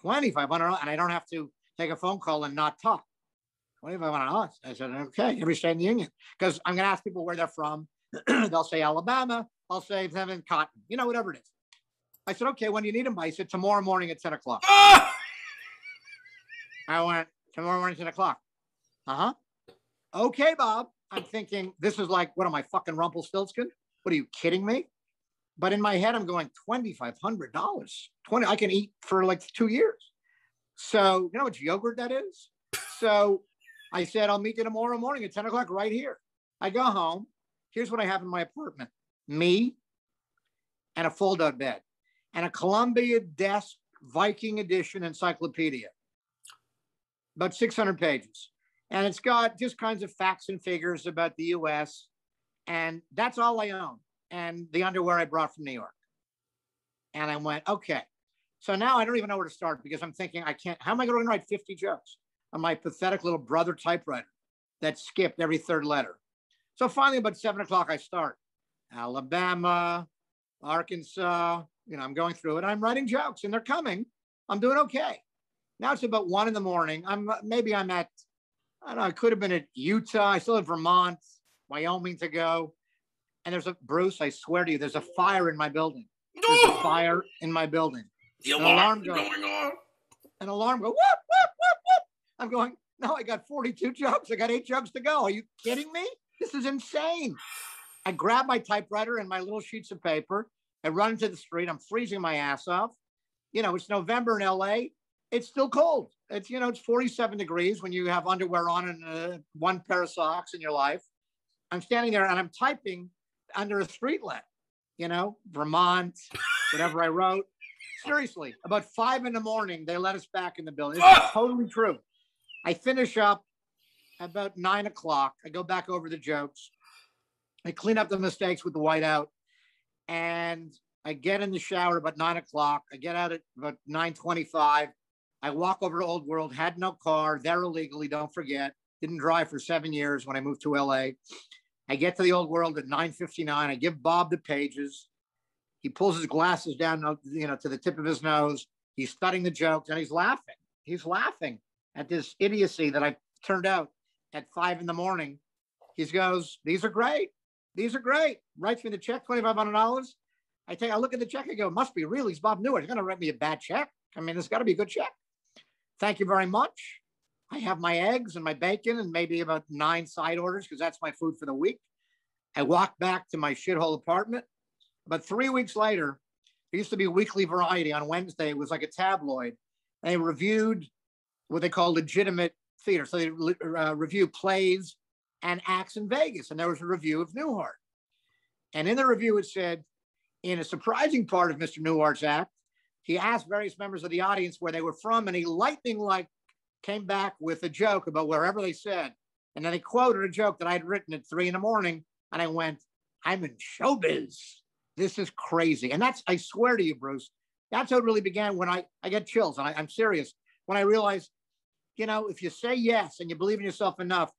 $2,500, and I don't have to take a phone call and not talk. $2,500. I said, okay, every state in the union. Because I'm going to ask people where they're from. They'll say Alabama. I'll say them in Cotton. Whatever it is. I said, okay, when do you need them by? He said, tomorrow morning at 10 o'clock. Ah! I went, tomorrow morning at 10 o'clock. Uh-huh. Okay, Bob. I'm thinking, this is like, what am I, fucking Rumpelstiltskin? What are you kidding me? But in my head, I'm going, $2,500. I can eat for like 2 years. So, you know how much yogurt that is? So I said, I'll meet you tomorrow morning at 10 o'clock right here. I go home. Here's what I have in my apartment. Me and a fold-out bed and a Columbia Desk Viking Edition encyclopedia. About 600 pages. And it's got just kinds of facts and figures about the U.S. And that's all I own. And the underwear I brought from New York. And I went, okay. So now I don't even know where to start because I'm thinking, how am I going to write 50 jokes on my pathetic little brother typewriter that skipped every third letter? So finally, about 7 o'clock, I start. Alabama, Arkansas, I'm going through it. And I'm writing jokes and they're coming. I'm doing okay. Now it's about 1 a.m. I'm at, I don't know, I could have been at Utah. I still have Vermont, Wyoming to go. And Bruce, I swear to you, there's a fire in my building. There's a fire in my building. The alarm going on. An alarm goes, whoop, whoop, whoop, whoop. I'm going, no, I got 42 jokes. I got 8 jokes to go. Are you kidding me? This is insane. I grab my typewriter and my little sheets of paper. I run into the street. I'm freezing my ass off. It's November in LA. It's still cold. It's 47 degrees when you have underwear on and one pair of socks in your life. I'm standing there and I'm typing under a street lamp, Vermont, whatever I wrote. Seriously, about 5 a.m, they let us back in the building. It's totally true. I finish up about 9 o'clock. I go back over the jokes. I clean up the mistakes with the whiteout. And I get in the shower about 9 o'clock. I get out at about 9:25. I walk over to Old World, had no car, there illegally, don't forget. Didn't drive for 7 years when I moved to LA. I get to the Old World at 9:59. I give Bob the pages. He pulls his glasses down, to the tip of his nose. He's studying the jokes and he's laughing. He's laughing at this idiocy that I turned out at 5 a.m. He goes, these are great. These are great. Writes me the check, $2,500. I look at the check. I go, must be real. He's Bob Newhart. He's going to write me a bad check. I mean, it's got to be a good check. Thank you very much. I have my eggs and my bacon and maybe about 9 side orders because that's my food for the week. I walk back to my shithole apartment. About 3 weeks later, there used to be Weekly Variety on Wednesday. It was like a tabloid. They reviewed what they call legitimate theater. So they review plays and acts in Vegas. And there was a review of Newhart. And in the review, it said, in a surprising part of Mr. Newhart's act, he asked various members of the audience where they were from, and he lightning-like came back with a joke about wherever they said. And then they quoted a joke that I'd written at 3 a.m. And I went, I'm in showbiz. This is crazy. And that's, I swear to you, Bruce, that's how it really began when I get chills. And I'm serious. When I realized, if you say yes and you believe in yourself enough,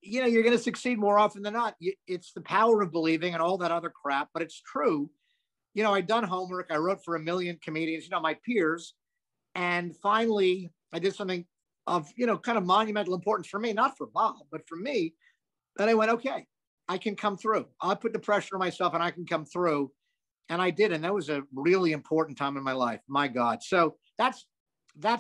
you're going to succeed more often than not. It's the power of believing and all that other crap, but it's true. I'd done homework. I wrote for a million comedians, my peers. And finally, I did something of, kind of monumental importance for me, not for Bob, but for me. Then I went, okay, I can come through. I'll put the pressure on myself and I can come through. And I did. And that was a really important time in my life. My God. So that's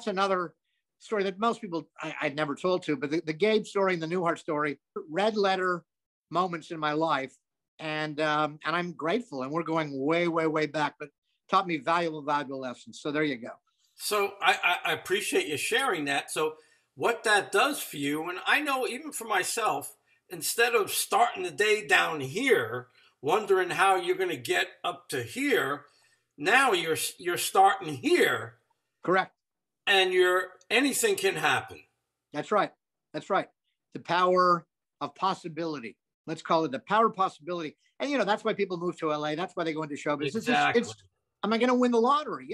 another story that most people I'd never told to, but the Gabe story and the Newhart story, red letter moments in my life. And I'm grateful. And we're going way, way, way back, but taught me valuable lessons. So there you go. So I appreciate you sharing that. So what that does for you, and I know even for myself, instead of starting the day down here, wondering how you're going to get up to here, now you're starting here. Correct. And anything can happen. That's right. That's right. The power of possibility. Let's call it the power of possibility. And, that's why people move to LA. That's why they go into showbiz. Exactly. Am I going to win the lottery?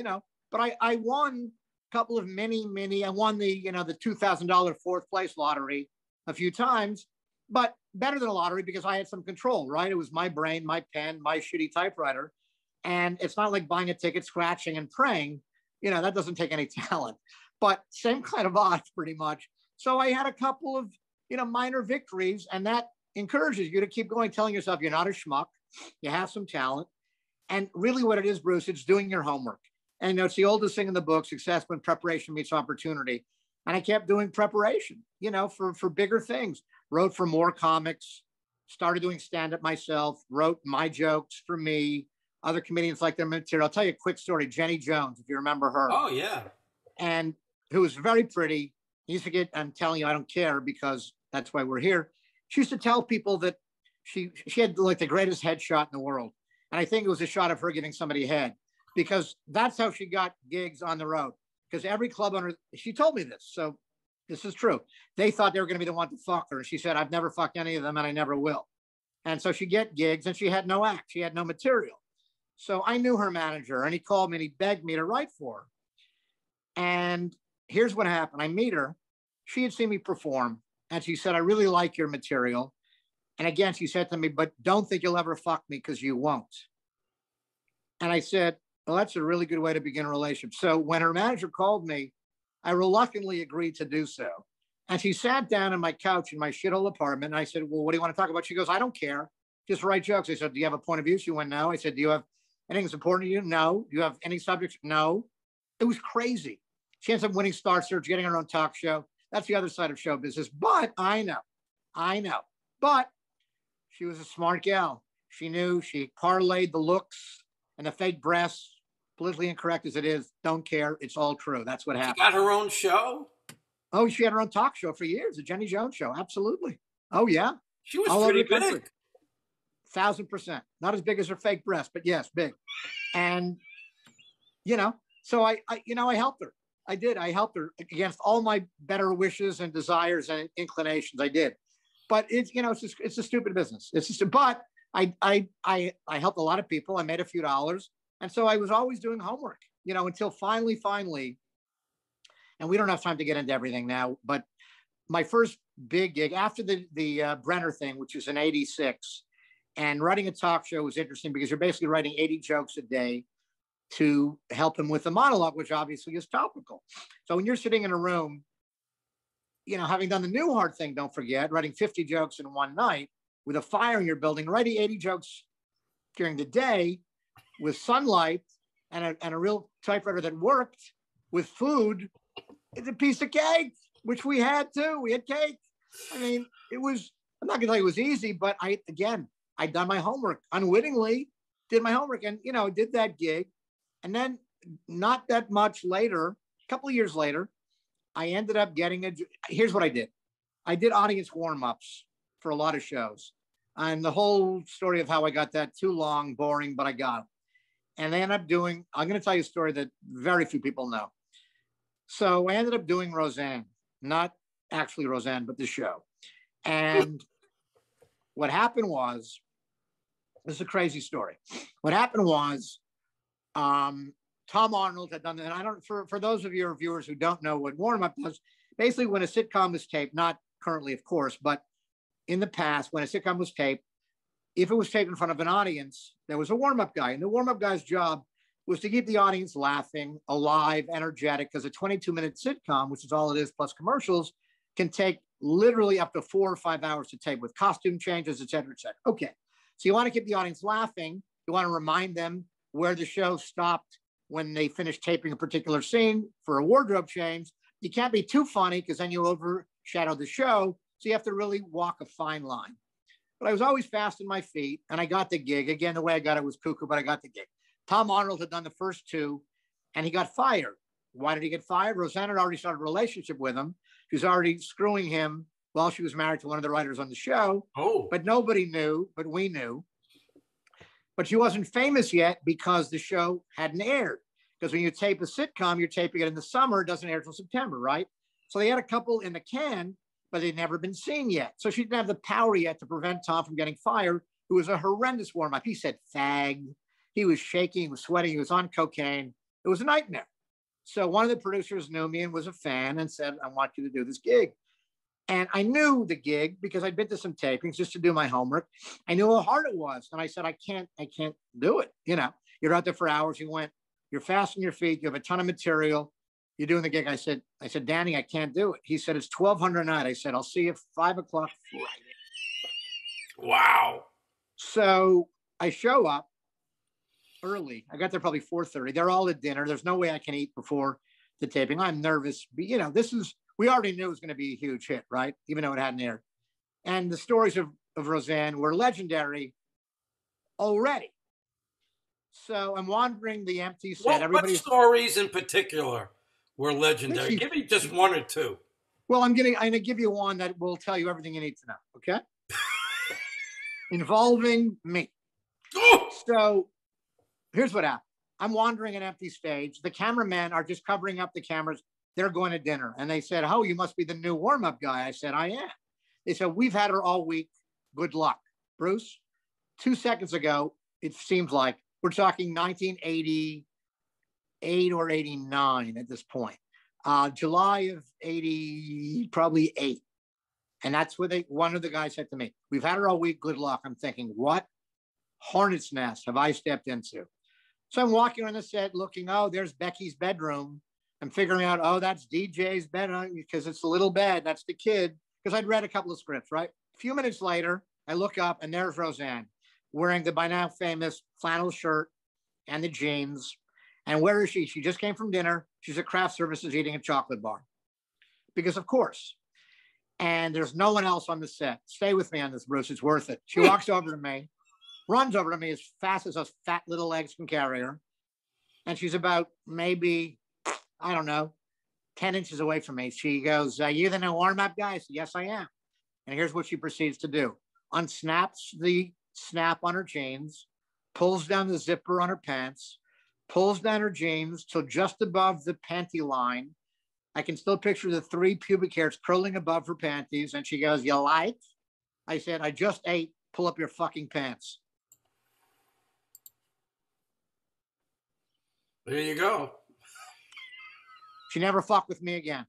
But I won a couple of mini, I won the $2,000 fourth place lottery a few times, but better than a lottery because I had some control, right? It was my brain, my pen, my shitty typewriter. And it's not like buying a ticket, scratching and praying. That doesn't take any talent, but same kind of odds pretty much. So I had a couple of, minor victories, and that encourages you to keep going, telling yourself you're not a schmuck, you have some talent. And really what it is, Bruce, it's doing your homework. And it's the oldest thing in the book, success when preparation meets opportunity. And I kept doing preparation, for bigger things. Wrote for more comics, started doing stand-up myself, wrote my jokes for me, other comedians like their material. I'll tell you a quick story. Jenny Jones, if you remember her. Oh, yeah. And who was very pretty. You used to get, I'm telling you, I don't care because that's why we're here. She used to tell people that she had like the greatest headshot in the world. And I think it was a shot of her giving somebody a head because that's how she got gigs on the road. Because every club owner, she told me this. So this is true. They thought they were going to be the one to fuck her. And she said, I've never fucked any of them and I never will. And so she'd get gigs and she had no act. She had no material. So I knew her manager and he called me and he begged me to write for her. And here's what happened. I meet her. She had seen me perform and she said, I really like your material. And again, she said to me, but don't think you'll ever fuck me because you won't. And I said, well, that's a really good way to begin a relationship. So when her manager called me, I reluctantly agreed to do so. And she sat down on my couch in my shithole apartment. And I said, well, what do you want to talk about? She goes, I don't care. Just write jokes. I said, do you have a point of view? She went, no. I said, do you have anything that's important to you? No. Do you have any subjects? No. It was crazy. She ends up winning Star Search, getting her own talk show. That's the other side of show business. But I know. But she was a smart gal. She knew, she parlayed the looks and the fake breasts, politically incorrect as it is, don't care. It's all true. That's what happened. She got her own show? Oh, she had her own talk show for years, the Jenny Jones Show. Absolutely. Oh, yeah. She was pretty big. 1,000%. Not as big as her fake breast, but yes, big. And, so I helped her. I did. I helped her against all my better wishes and desires and inclinations. I did. But it's, it's a stupid business. It's just, but I helped a lot of people. I made a few dollars. And so I was always doing homework, until finally, and we don't have time to get into everything now, but my first big gig after the Brenner thing, which was in '86, and writing a talk show was interesting because you're basically writing 80 jokes a day to help him with the monologue, which obviously is topical. So when you're sitting in a room, having done the Newhart thing, don't forget, writing 50 jokes in one night with a fire in your building, writing 80 jokes during the day with sunlight and a real typewriter that worked with food, it's a piece of cake, which we had too. We had cake. I mean, it was, I'm not gonna tell you it was easy, but I'd done my homework, unwittingly did my homework and, did that gig. And then not that much later, a couple of years later, I ended up getting here's what I did. I did audience warm-ups for a lot of shows. And the whole story of how I got that too long, boring, but I got it. And they ended up I'm going to tell you a story that very few people know. So I ended up doing Roseanne, not actually Roseanne, but the show. And what happened was, this is a crazy story. What happened was, Tom Arnold had done, and I don't, for those of your viewers who don't know what warm up does, basically when a sitcom is taped, not currently, of course, but in the past, when a sitcom was taped, if it was taped in front of an audience, there was a warm up guy. And the warm up guy's job was to keep the audience laughing, alive, energetic, because a 22-minute sitcom, which is all it is, plus commercials, can take literally up to 4 or 5 hours to tape with costume changes, et cetera, et cetera. Okay. So you want to keep the audience laughing. You want to remind them where the show stopped when they finished taping a particular scene for a wardrobe change. You can't be too funny because then you overshadow the show. So you have to really walk a fine line. But I was always fast in my feet, and I got the gig. Again, the way I got it was cuckoo, but I got the gig. Tom Arnold had done the first 2, and he got fired. Why did he get fired? Roseanne had already started a relationship with him. She was already screwing him while she was married to one of the writers on the show. Oh. But nobody knew, but we knew. But she wasn't famous yet because the show hadn't aired. Because when you tape a sitcom, you're taping it in the summer. It doesn't air till September, right? So they had a couple in the can, but they'd never been seen yet. So she didn't have the power yet to prevent Tom from getting fired, who was a horrendous warm-up. He said fag. He was shaking, he was sweating, he was on cocaine. It was a nightmare. So one of the producers knew me and was a fan and said, I want you to do this gig. And I knew the gig because I'd been to some tapings just to do my homework. I knew how hard it was. And I said, I can't do it. You know, you're out there for hours. He went, you're fast on your feet. You have a ton of material. You're doing the gig. I said, Danny, I can't do it. He said, it's $1,200 a night. I said, I'll see you at 5 o'clock Friday. Wow. So I show up early. I got there probably 4:30. They're all at dinner. There's no way I can eat before the taping. I'm nervous. But, you know, we already knew it was going to be a huge hit, right? Even though it hadn't aired. And the stories of Roseanne were legendary already. So I'm wandering the empty set. What stories in particular were legendary? Give me just one or two. Well, I'm going to give you one that will tell you everything you need to know, okay? Involving me. So here's what happened. I'm wandering an empty stage. The cameramen are just covering up the cameras. They're going to dinner. And they said, oh, you must be the new warm-up guy. I said, I am. They said, we've had her all week. Good luck. Bruce, 2 seconds ago, it seems like we're talking 1988 or 89 at this point. July of 80, probably 8. And that's what one of the guys said to me. We've had her all week. Good luck. I'm thinking, what hornet's nest have I stepped into? So I'm walking on the set looking, oh, there's Becky's bedroom. I'm figuring out, oh, that's DJ's bed because it's a little bed. That's the kid. Because I'd read a couple of scripts, right? A few minutes later, I look up and there's Roseanne wearing the by now famous flannel shirt and the jeans. And where is she? She just came from dinner. She's at craft services eating a chocolate bar. Because of course. And there's no one else on the set. Stay with me on this, Bruce. It's worth it. She walks over to me, runs over to me as fast as those fat little legs can carry her. And she's about maybe, I don't know, 10 inches away from me. She goes, you the new warm-up guy? I said, yes, I am. And here's what she proceeds to do. Unsnaps the snap on her jeans, pulls down the zipper on her pants, pulls down her jeans till just above the panty line. I can still picture the 3 pubic hairs curling above her panties. And she goes, you like? I said, I just ate. Pull up your fucking pants. There you go. She never fucked with me again.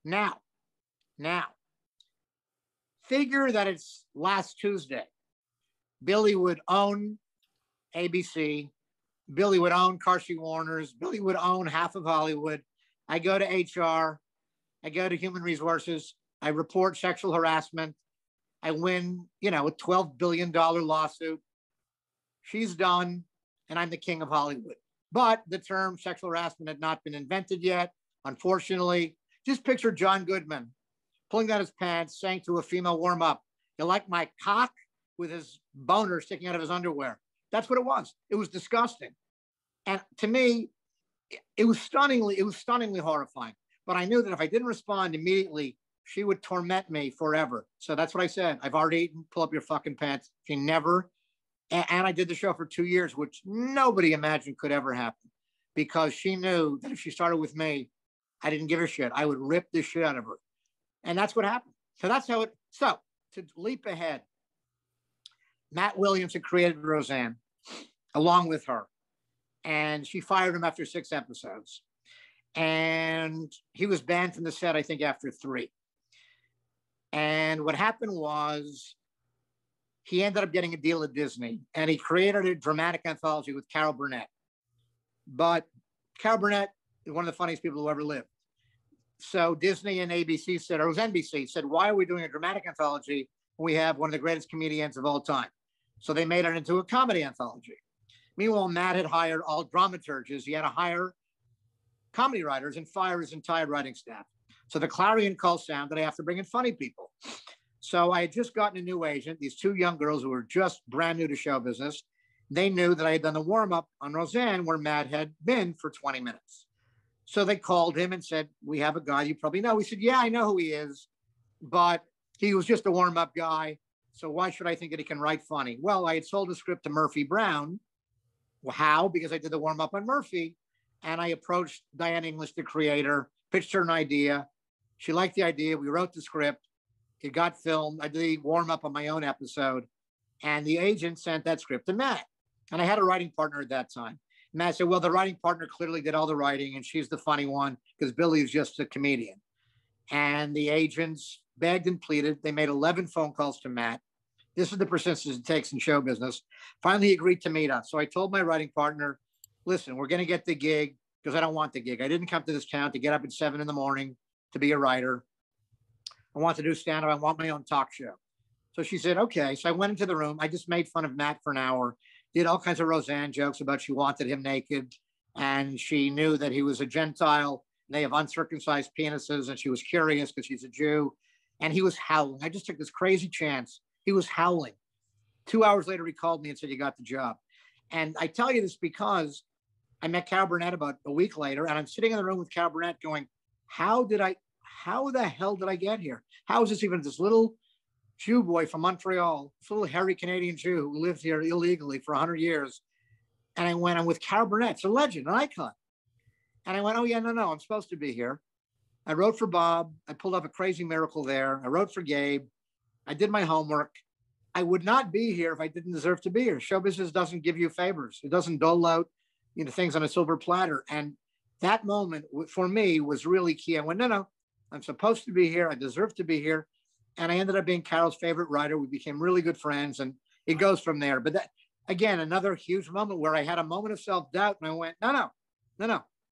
Now, figure that it's last Tuesday. Billy would own ABC. Billy would own Carsey Warner's. Billy would own half of Hollywood. I go to HR. I go to Human Resources. I report sexual harassment. I win, a $12 billion lawsuit. She's done, and I'm the king of Hollywood. But the term sexual harassment had not been invented yet, unfortunately. Just picture John Goodman pulling down his pants, saying to a female warm-up, you like my cock? With his boner sticking out of his underwear. That's what it was. It was disgusting. And to me, it was stunningly horrifying. But I knew that if I didn't respond immediately, she would torment me forever. So that's what I said. I've already eaten. Pull up your fucking pants. She never. And I did the show for 2 years, which nobody imagined could ever happen, because she knew that if she started with me, I didn't give a shit. I would rip the shit out of her. And that's what happened. So that's how it, so to leap ahead, Matt Williams had created Roseanne along with her. And she fired him after 6 episodes. And he was banned from the set, I think, after 3. And what happened was he ended up getting a deal at Disney, and he created a dramatic anthology with Carol Burnett. But Carol Burnett is one of the funniest people who ever lived. So Disney and ABC said, or it was NBC, said, why are we doing a dramatic anthology when we have one of the greatest comedians of all time? So they made it into a comedy anthology. Meanwhile, Matt had hired all dramaturges. He had to hire comedy writers and fire his entire writing staff. So the clarion call sounded, I have to bring in funny people. So I had just gotten a new agent, these 2 young girls who were just brand new to show business. They knew that I had done the warm-up on Roseanne where Matt had been for 20 minutes. So they called him and said, we have a guy you probably know. He said, yeah, I know who he is, but he was just a warm-up guy. So why should I think that he can write funny? Well, I had sold a script to Murphy Brown. Well, how? Because I did the warm-up on Murphy. And I approached Diane English, the creator, pitched her an idea. She liked the idea. We wrote the script. It got filmed. I did the warm-up on my own episode. And the agent sent that script to Matt. And I had a writing partner at that time. Matt said, well, the writing partner clearly did all the writing, and she's the funny one because Billy is just a comedian. And the agents begged and pleaded. They made 11 phone calls to Matt. This is the persistence it takes in show business. Finally, he agreed to meet us. So I told my writing partner, listen, we're going to get the gig because I don't want the gig. I didn't come to this town to get up at 7 a.m. to be a writer. I want to do stand-up. I want my own talk show. So she said, okay. So I went into the room. I just made fun of Matt for an hour, did all kinds of Roseanne jokes about she wanted him naked. And she knew that he was a Gentile. They have uncircumcised penises. And she was curious because she's a Jew. And he was howling. I just took this crazy chance. He was howling. 2 hours later, he called me and said, you got the job. And I tell you this because I met Carol Burnett about a week later, and I'm sitting in the room with Carol Burnett going, how the hell did I get here? How is this even this little Jew boy from Montreal, this little hairy Canadian Jew who lived here illegally for 100 years? And I went, I'm with Carol Burnett. It's a legend, an icon. And I went, oh yeah, no, I'm supposed to be here. I wrote for Bob. I pulled off a crazy miracle there. I wrote for Gabe. I did my homework. I would not be here if I didn't deserve to be here. Show business doesn't give you favors. It doesn't dole out, things on a silver platter. And that moment for me was really key. I went, no, I'm supposed to be here. I deserve to be here. And I ended up being Carol's favorite writer. We became really good friends, and it goes from there. But that, again, another huge moment where I had a moment of self-doubt, and I went, no.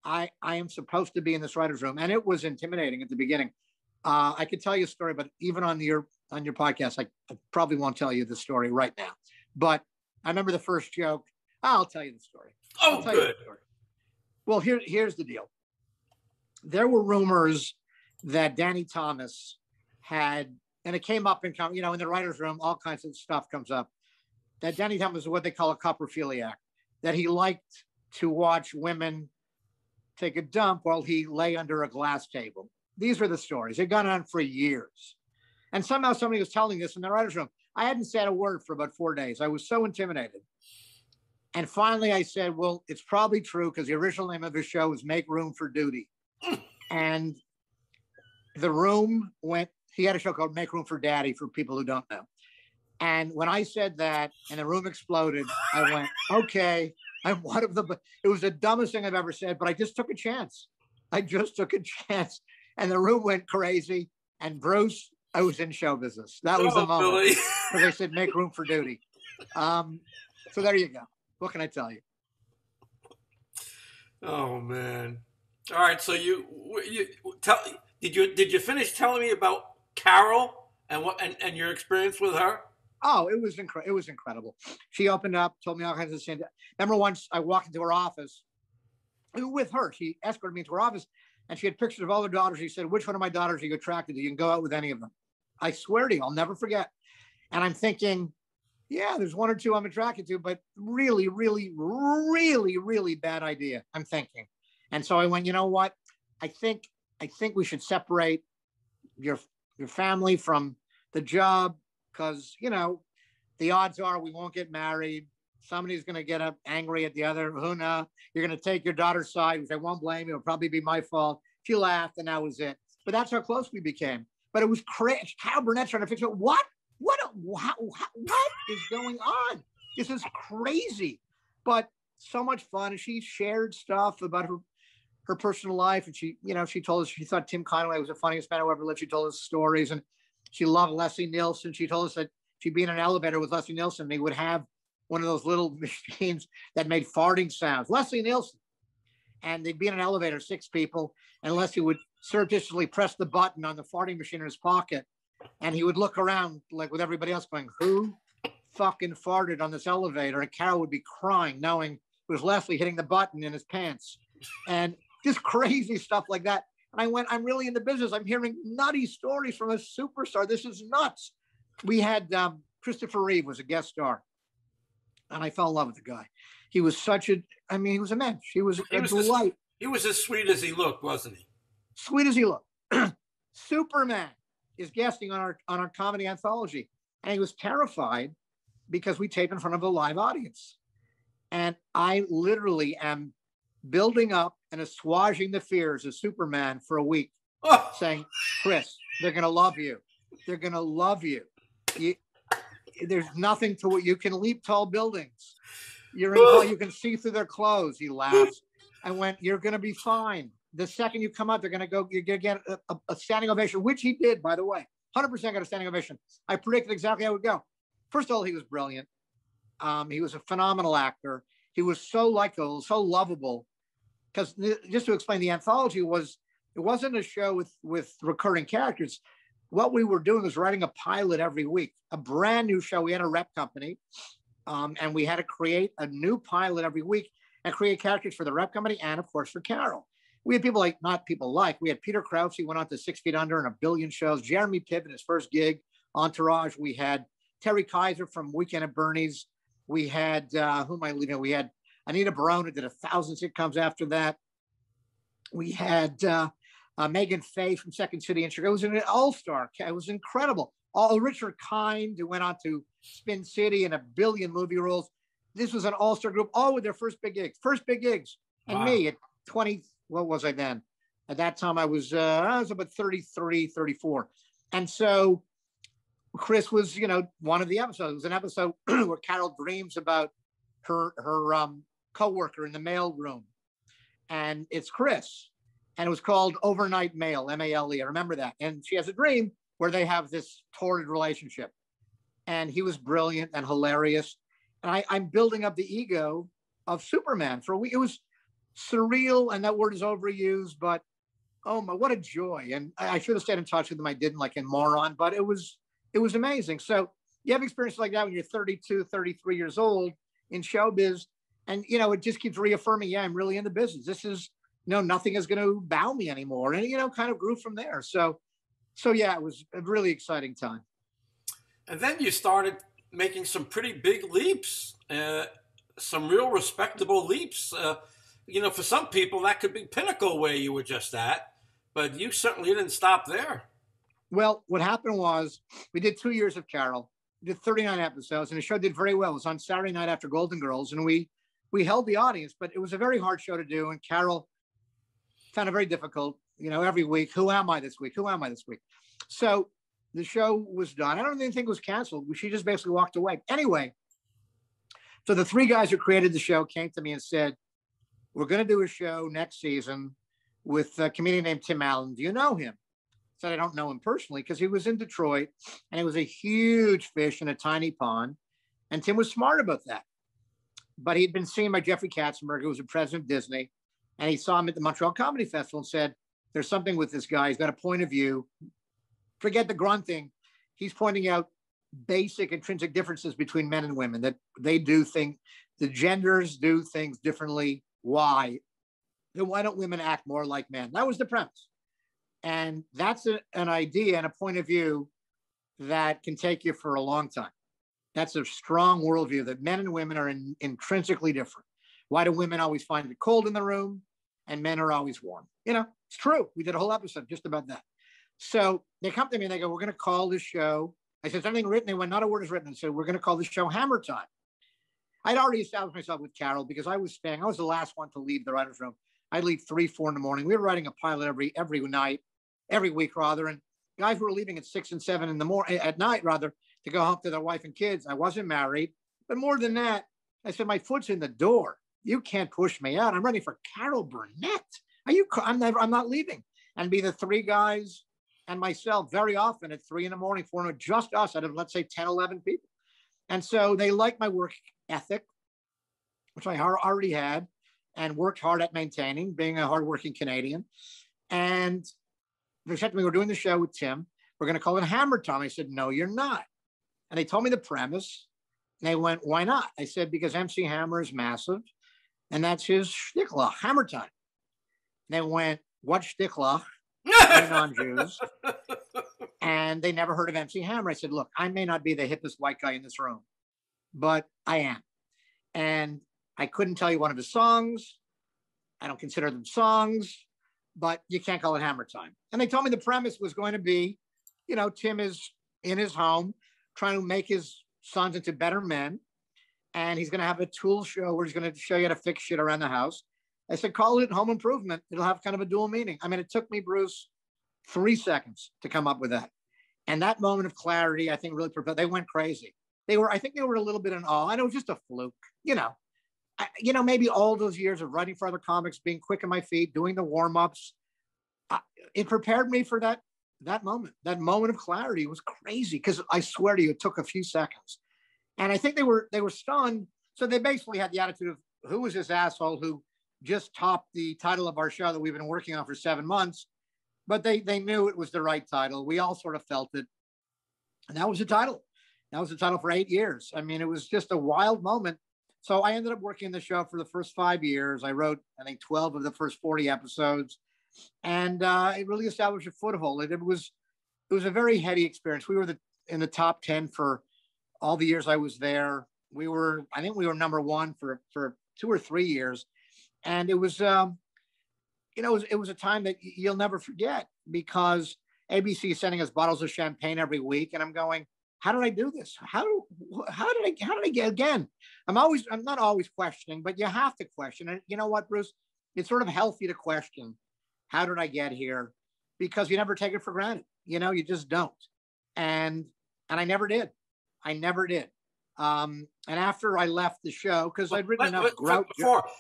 I am supposed to be in this writer's room. And it was intimidating at the beginning. I could tell you a story, but even on your podcast, I probably won't tell you the story right now. But I remember the first joke. I'll tell you the story. Oh, good. Well, here's the deal. There were rumors that Danny Thomas had, and it came up in the writer's room, all kinds of stuff comes up, that Danny Thomas is what they call a coprophiliac, that he liked to watch women take a dump while he lay under a glass table. These were the stories. They'd gone on for years. And somehow somebody was telling this in the writer's room. I hadn't said a word for about 4 days. I was so intimidated. And finally I said, well, it's probably true because the original name of the show was Make Room for Duty. And the room went, he had a show called Make Room for Daddy for people who don't know. And when I said that and the room exploded, I went, okay, I'm one of the, it was the dumbest thing I've ever said, but I just took a chance. And the room went crazy. And Bruce, I was in show business. That was the moment. Because they said, make room for duty. So there you go. What can I tell you? Oh, man. All right. So did you finish telling me about Carol and your experience with her? Oh, it was incredible. She opened up, told me all kinds of things. Remember once I walked into her office with her. She escorted me into her office, and she had pictures of all her daughters. She said, which one of my daughters are you attracted to? You can go out with any of them. I swear to you, I'll never forget. And I'm thinking, yeah, there's one or two I'm attracted to, but really, really, really, really bad idea, I'm thinking. And so I went, you know what? I think we should separate your family from the job, because, the odds are we won't get married. Somebody's going to get angry at the other. Who knows? You're going to take your daughter's side, which I won't blame you. It'll probably be my fault. She laughed, and that was it. But that's how close we became. But it was crazy. Carol Burnett's trying to fix it. What is going on? This is crazy. But so much fun. And she shared stuff about her personal life. And she told us she thought Tim Conway was the funniest man who ever lived. She told us stories. And she loved Leslie Nielsen. She told us that she'd be in an elevator with Leslie Nielsen. They would have one of those little machines that made farting sounds. Leslie Nielsen. And they'd be in an elevator, 6 people, and Leslie would surreptitiously press the button on the farting machine in his pocket. And he would look around like with everybody else going, who fucking farted on this elevator? And Carol would be crying, knowing it was Leslie hitting the button in his pants. And just crazy stuff like that. And I went, I'm really in the business. I'm hearing nutty stories from a superstar. This is nuts. We had Christopher Reeve was a guest star. And I fell in love with the guy. He was he was a mensch. He was a delight. He was as sweet as he looked, wasn't he? Sweet as he looked. Superman is guesting on our comedy anthology. And he was terrified because we tape in front of a live audience. And I literally am building up and assuaging the fears of Superman for a week, saying, Chris, they're going to love you. They're going to love you. There's nothing to it. You can leap tall buildings. You can see through their clothes. He laughs. I went, you're going to be fine. The second you come out, you're going to get a standing ovation, which he did, by the way. 100% got a standing ovation. I predicted exactly how it would go. First of all, he was brilliant. He was a phenomenal actor. He was so likable, so lovable. Because just to explain, the anthology it wasn't a show with recurring characters. What we were doing was writing a pilot every week, a brand new show. We had a rep company. And we had to create a new pilot every week and create characters for the rep company and, of course, for Carol. We had we had Peter Krause. He went on to 6 Feet Under and a billion shows. Jeremy Piven, his first gig, Entourage. We had Terry Kaiser from Weekend at Bernie's. We had, who am I leaving? We had Anita Barone, who did 1,000 sitcoms after that. We had Megan Faye from Second City in Chicago. It was an all-star. It was incredible. Richard Kind, who went on to Spin City and a billion movie roles. This was an all-star group, all with their first big gigs. And wow. Me at 20, what was I then? At that time, I was about 33, 34. And so Chris was, one of the episodes. It was an episode where Carol dreams about her coworker in the mail room. And it's Chris. And it was called Overnight Mail, M-A-L-E. I remember that. And she has a dream where they have this torrid relationship. And he was brilliant and hilarious. And I'm building up the ego of Superman for a week. It was surreal, and that word is overused, but oh my, what a joy. And I should have stayed in touch with him. I didn't, like a moron, but it was amazing. So you have experiences like that when you're 32, 33 years old in showbiz. And, it just keeps reaffirming, yeah, I'm really in the business. This is, nothing is going to bow me anymore. And, kind of grew from there. So yeah, it was a really exciting time. And then you started making some pretty big leaps, some real respectable leaps. For some people, that could be pinnacle where you were just at, but you certainly didn't stop there. Well, what happened was we did 2 years of Carol, we did 39 episodes, and the show did very well. It was on Saturday night after Golden Girls, and we held the audience, but it was a very hard show to do, and Carol found it very difficult. Every week, who am I this week? Who am I this week? So the show was done. I don't even think it was canceled. She just basically walked away. Anyway, so the 3 guys who created the show came to me and said, we're going to do a show next season with a comedian named Tim Allen. Do you know him? I said, I don't know him personally because he was in Detroit and it was a huge fish in a tiny pond. And Tim was smart about that. But he'd been seen by Jeffrey Katzenberg, who was the president of Disney. And he saw him at the Montreal Comedy Festival and said, there's something with this guy. He's got a point of view. Forget the grunting. He's pointing out basic intrinsic differences between men and women, that they do things, the genders do things differently. Why? Then why don't women act more like men? That was the premise. And that's an idea and a point of view that can take you for a long time. That's a strong worldview that men and women are intrinsically different. Why do women always find it cold in the room and men are always warm? It's true. We did a whole episode just about that. So they come to me and they go, we're going to call this show. I said, is anything written? They went, not a word is written. I said, we're going to call this show Hammer Time. I'd already established myself with Carol because I was the last one to leave the writer's room. I'd leave 3, 4 in the morning. We were writing a pilot every night, every week rather. And guys were leaving at 6 and 7 in the morning at night rather to go home to their wife and kids. I wasn't married, but more than that, I said, my foot's in the door. You can't push me out. I'm ready for Carol Burnett. I'm not leaving. And be the 3 guys and myself very often at 3 in the morning, 4 in the morning, just us out of, let's say, 10, 11 people. And so they liked my work ethic, which I already had and worked hard at maintaining, being a hardworking Canadian. And they said to me, we're doing the show with Tim. We're going to call it Hammer Time. I said, no, you're not. And they told me the premise. And they went, why not? I said, because MC Hammer is massive. And that's his shtickloch, Hammer Time. And they went, what shtickloch? Non-Jews. And they never heard of MC Hammer. I said, look, I may not be the hippest white guy in this room, but I am. And I couldn't tell you one of his songs. I don't consider them songs, but you can't call it Hammer Time. And they told me the premise was going to be, you know, Tim is in his home trying to make his sons into better men. And he's going to have a tool show where he's going to show you how to fix shit around the house. I said, call it Home Improvement. It'll have kind of a dual meaning. I mean, it took me, Bruce, 3 seconds to come up with that. And that moment of clarity, I think really propelled. They went crazy. I think they were a little bit in awe. And it was just a fluke, you know. Maybe all those years of writing for other comics, being quick on my feet, doing the warm-ups, it prepared me for that moment. That moment of clarity was crazy because I swear to you, it took a few seconds. And I think they were stunned. So they basically had the attitude of, who was this asshole who just topped the title of our show that we've been working on for 7 months? But they knew it was the right title. We all sort of felt it. And that was the title. That was the title for 8 years. I mean, it was just a wild moment. So I ended up working the show for the first 5 years. I wrote, I think, 12 of the first 40 episodes. And it really established a foothold. It was a very heady experience. We were in the top 10 for all the years I was there. I think we were number 1 for 2 or 3 years. And it was, it was a time that you'll never forget because ABC is sending us bottles of champagne every week. And I'm going, how did I do this? How did I get again? I'm not always questioning, but you have to question. And you know what, Bruce? It's sort of healthy to question. How did I get here? Because you never take it for granted. You know, you just don't. And I never did. And after I left the show, because I'd written enough grout.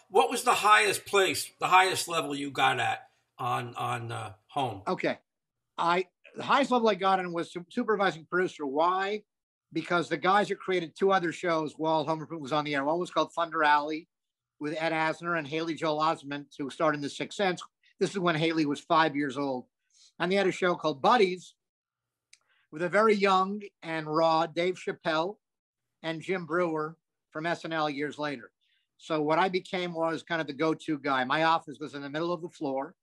What was the highest place, the highest level you got at on Home? Okay. The highest level I got in was supervising producer. Why? Because the guys that created 2 other shows while Home Improvement was on the air. One was called Thunder Alley with Ed Asner and Haley Joel Osment, who starred in The Sixth Sense. This is when Haley was 5 years old. And they had a show called Buddies with a very young and raw Dave Chappelle and Jim Brewer from SNL years later. So what I became was kind of the go-to guy. My office was in the middle of the floor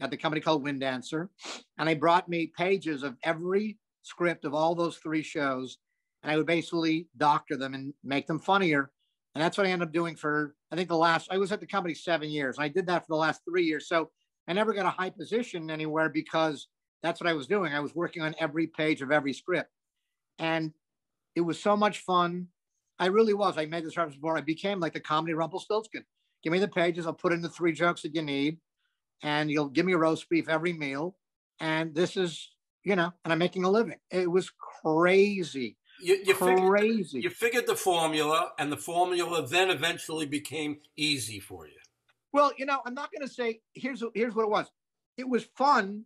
at the company called Wind Dancer. And they brought me pages of every script of all those 3 shows. And I would basically doctor them and make them funnier. And that's what I ended up doing for, I think I was at the company 7 years. And I did that for the last 3 years. So I never got a high position anywhere because that's what I was doing. I was working on every page of every script. And it was so much fun. I really was. I made this reference before. I became like the comedy Rumpelstiltskin. Give me the pages. I'll put in the 3 jokes that you need. And you'll give me a roast beef every meal. And this is, and I'm making a living. It was crazy. Crazy. You figured the formula, and the formula then eventually became easy for you. Well, I'm not going to say, here's what it was. It was fun.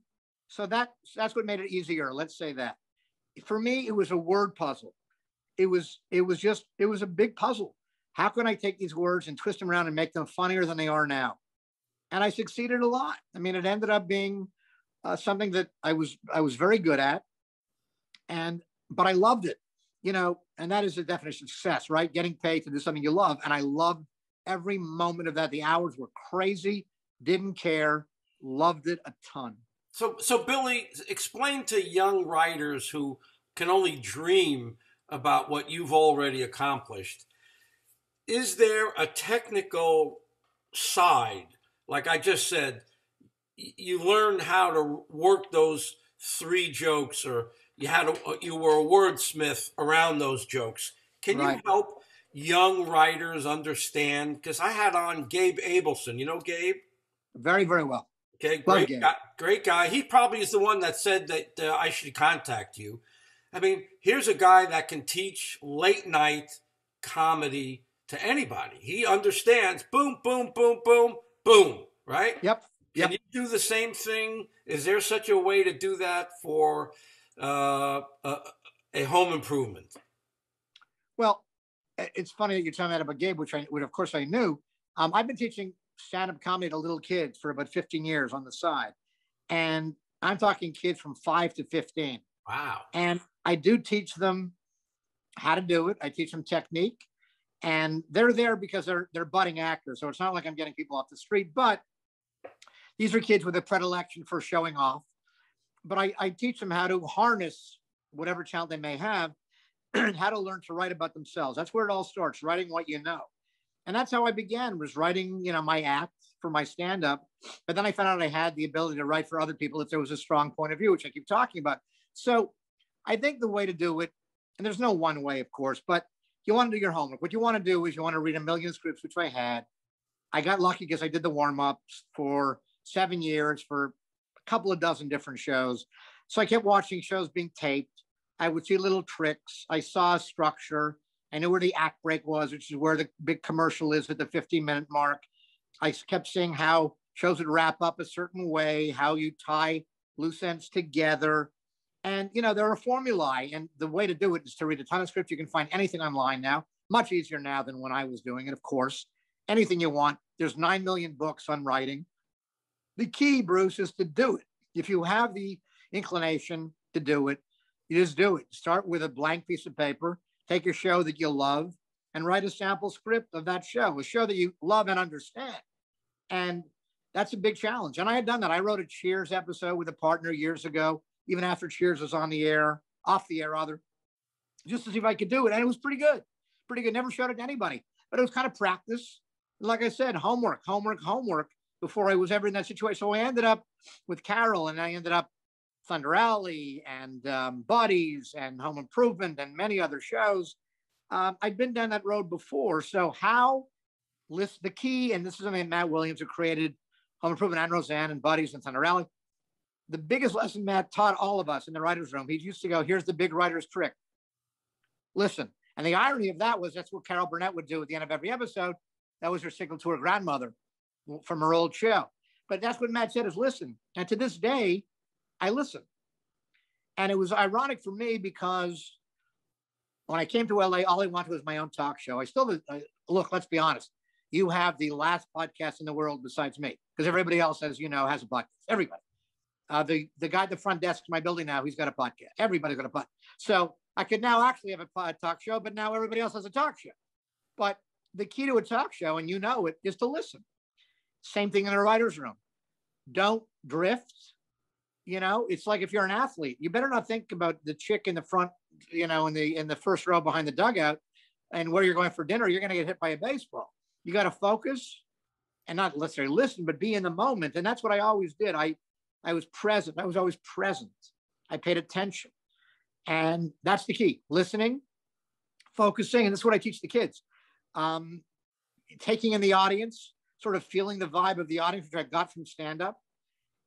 So that's what made it easier. Let's say that. For me, it was a word puzzle. It was a big puzzle. How can I take these words and twist them around and make them funnier than they are now? And I succeeded a lot. I mean, it ended up being something that I was very good at, but I loved it, and that is the definition of success, right? Getting paid to do something you love. And I loved every moment of that. The hours were crazy, didn't care, loved it a ton. So Billy, explain to young writers who can only dream about what you've already accomplished. Is there a technical side? Like I just said, you learned how to work those 3 jokes, or you were a wordsmith around those jokes. Can you help young writers understand? Because I had on Gabe Abelson. You know Gabe? Very, very well. Okay, Love great Gabe. guy, great guy. He probably is the one that said that I should contact you. I mean, here's a guy that can teach late night comedy to anybody. He understands boom, boom, boom, boom, boom, right? Yep. Can Yep. you do the same thing? Is there such a way to do that for a home improvement? Well, it's funny that you're telling that about Gabe, which of course I knew. I've been teaching stand-up comedy to little kids for about 15 years on the side, and I'm talking kids from 5 to 15. Wow. And I do teach them how to do it. I teach them technique, and they're there because they're budding actors. So it's not like I'm getting people off the street, but these are kids with a predilection for showing off. But I teach them how to harness whatever talent they may have and how to learn to write about themselves. That's where it all starts, writing what you know. And that's how I began, was writing, my act for my stand-up. But then I found out I had the ability to write for other people if there was a strong point of view, which I keep talking about. So I think the way to do it, and there's no one way, of course, but you want to do your homework. What you want to do is you want to read a million scripts, which I had. I got lucky because I did the warm-ups for 7 years for a couple of dozen different shows. So I kept watching shows being taped. I would see little tricks. I saw a structure. I knew where the act break was, which is where the big commercial is at the 15-minute mark. I kept seeing how shows would wrap up a certain way, how you tie loose ends together. And, there are formulae, and the way to do it is to read a ton of scripts. You can find anything online now, much easier now than when I was doing it, of course. Anything you want. There's 9 million books on writing. The key, Bruce, is to do it. If you have the inclination to do it, you just do it. Start with a blank piece of paper, take a show that you love, and write a sample script of that show, a show that you love and understand. And that's a big challenge. And I had done that. I wrote a Cheers episode with a partner years ago, even after Cheers was off the air rather, just to see if I could do it. And it was pretty good. Never showed it to anybody, but it was kind of practice. Like I said, homework before I was ever in that situation. So I ended up with Carol, and I ended up Thunder Alley and Buddies and Home Improvement and many other shows. I'd been down that road before. So the key, and this is something Matt Williams, who created Home Improvement and Roseanne and Buddies and Thunder Alley. The biggest lesson Matt taught all of us in the writer's room, he used to go, here's the big writer's trick. Listen. And the irony of that was that's what Carol Burnett would do at the end of every episode. That was her signal to her grandmother from her old show. But that's what Matt said, is listen. And to this day, I listen. And it was ironic for me because when I came to LA, all I wanted was my own talk show. Look, let's be honest. You have the last podcast in the world besides me, because everybody else, as you know, has a podcast. Everybody. The guy at the front desk of my building now, he's got a podcast. Everybody's got a podcast. So I could now actually have a talk show, but now everybody else has a talk show. But the key to a talk show, and it, is to listen. Same thing in the writer's room. Don't drift. It's like if you're an athlete, you better not think about the chick in the front, in the first row behind the dugout and where you're going for dinner. You're going to get hit by a baseball. You got to focus and not necessarily listen, but be in the moment. And that's what I always did. I was present. I was always present. I paid attention. And that's the key. Listening, focusing. And this is what I teach the kids. Taking in the audience, sort of feeling the vibe of the audience, which I got from stand-up.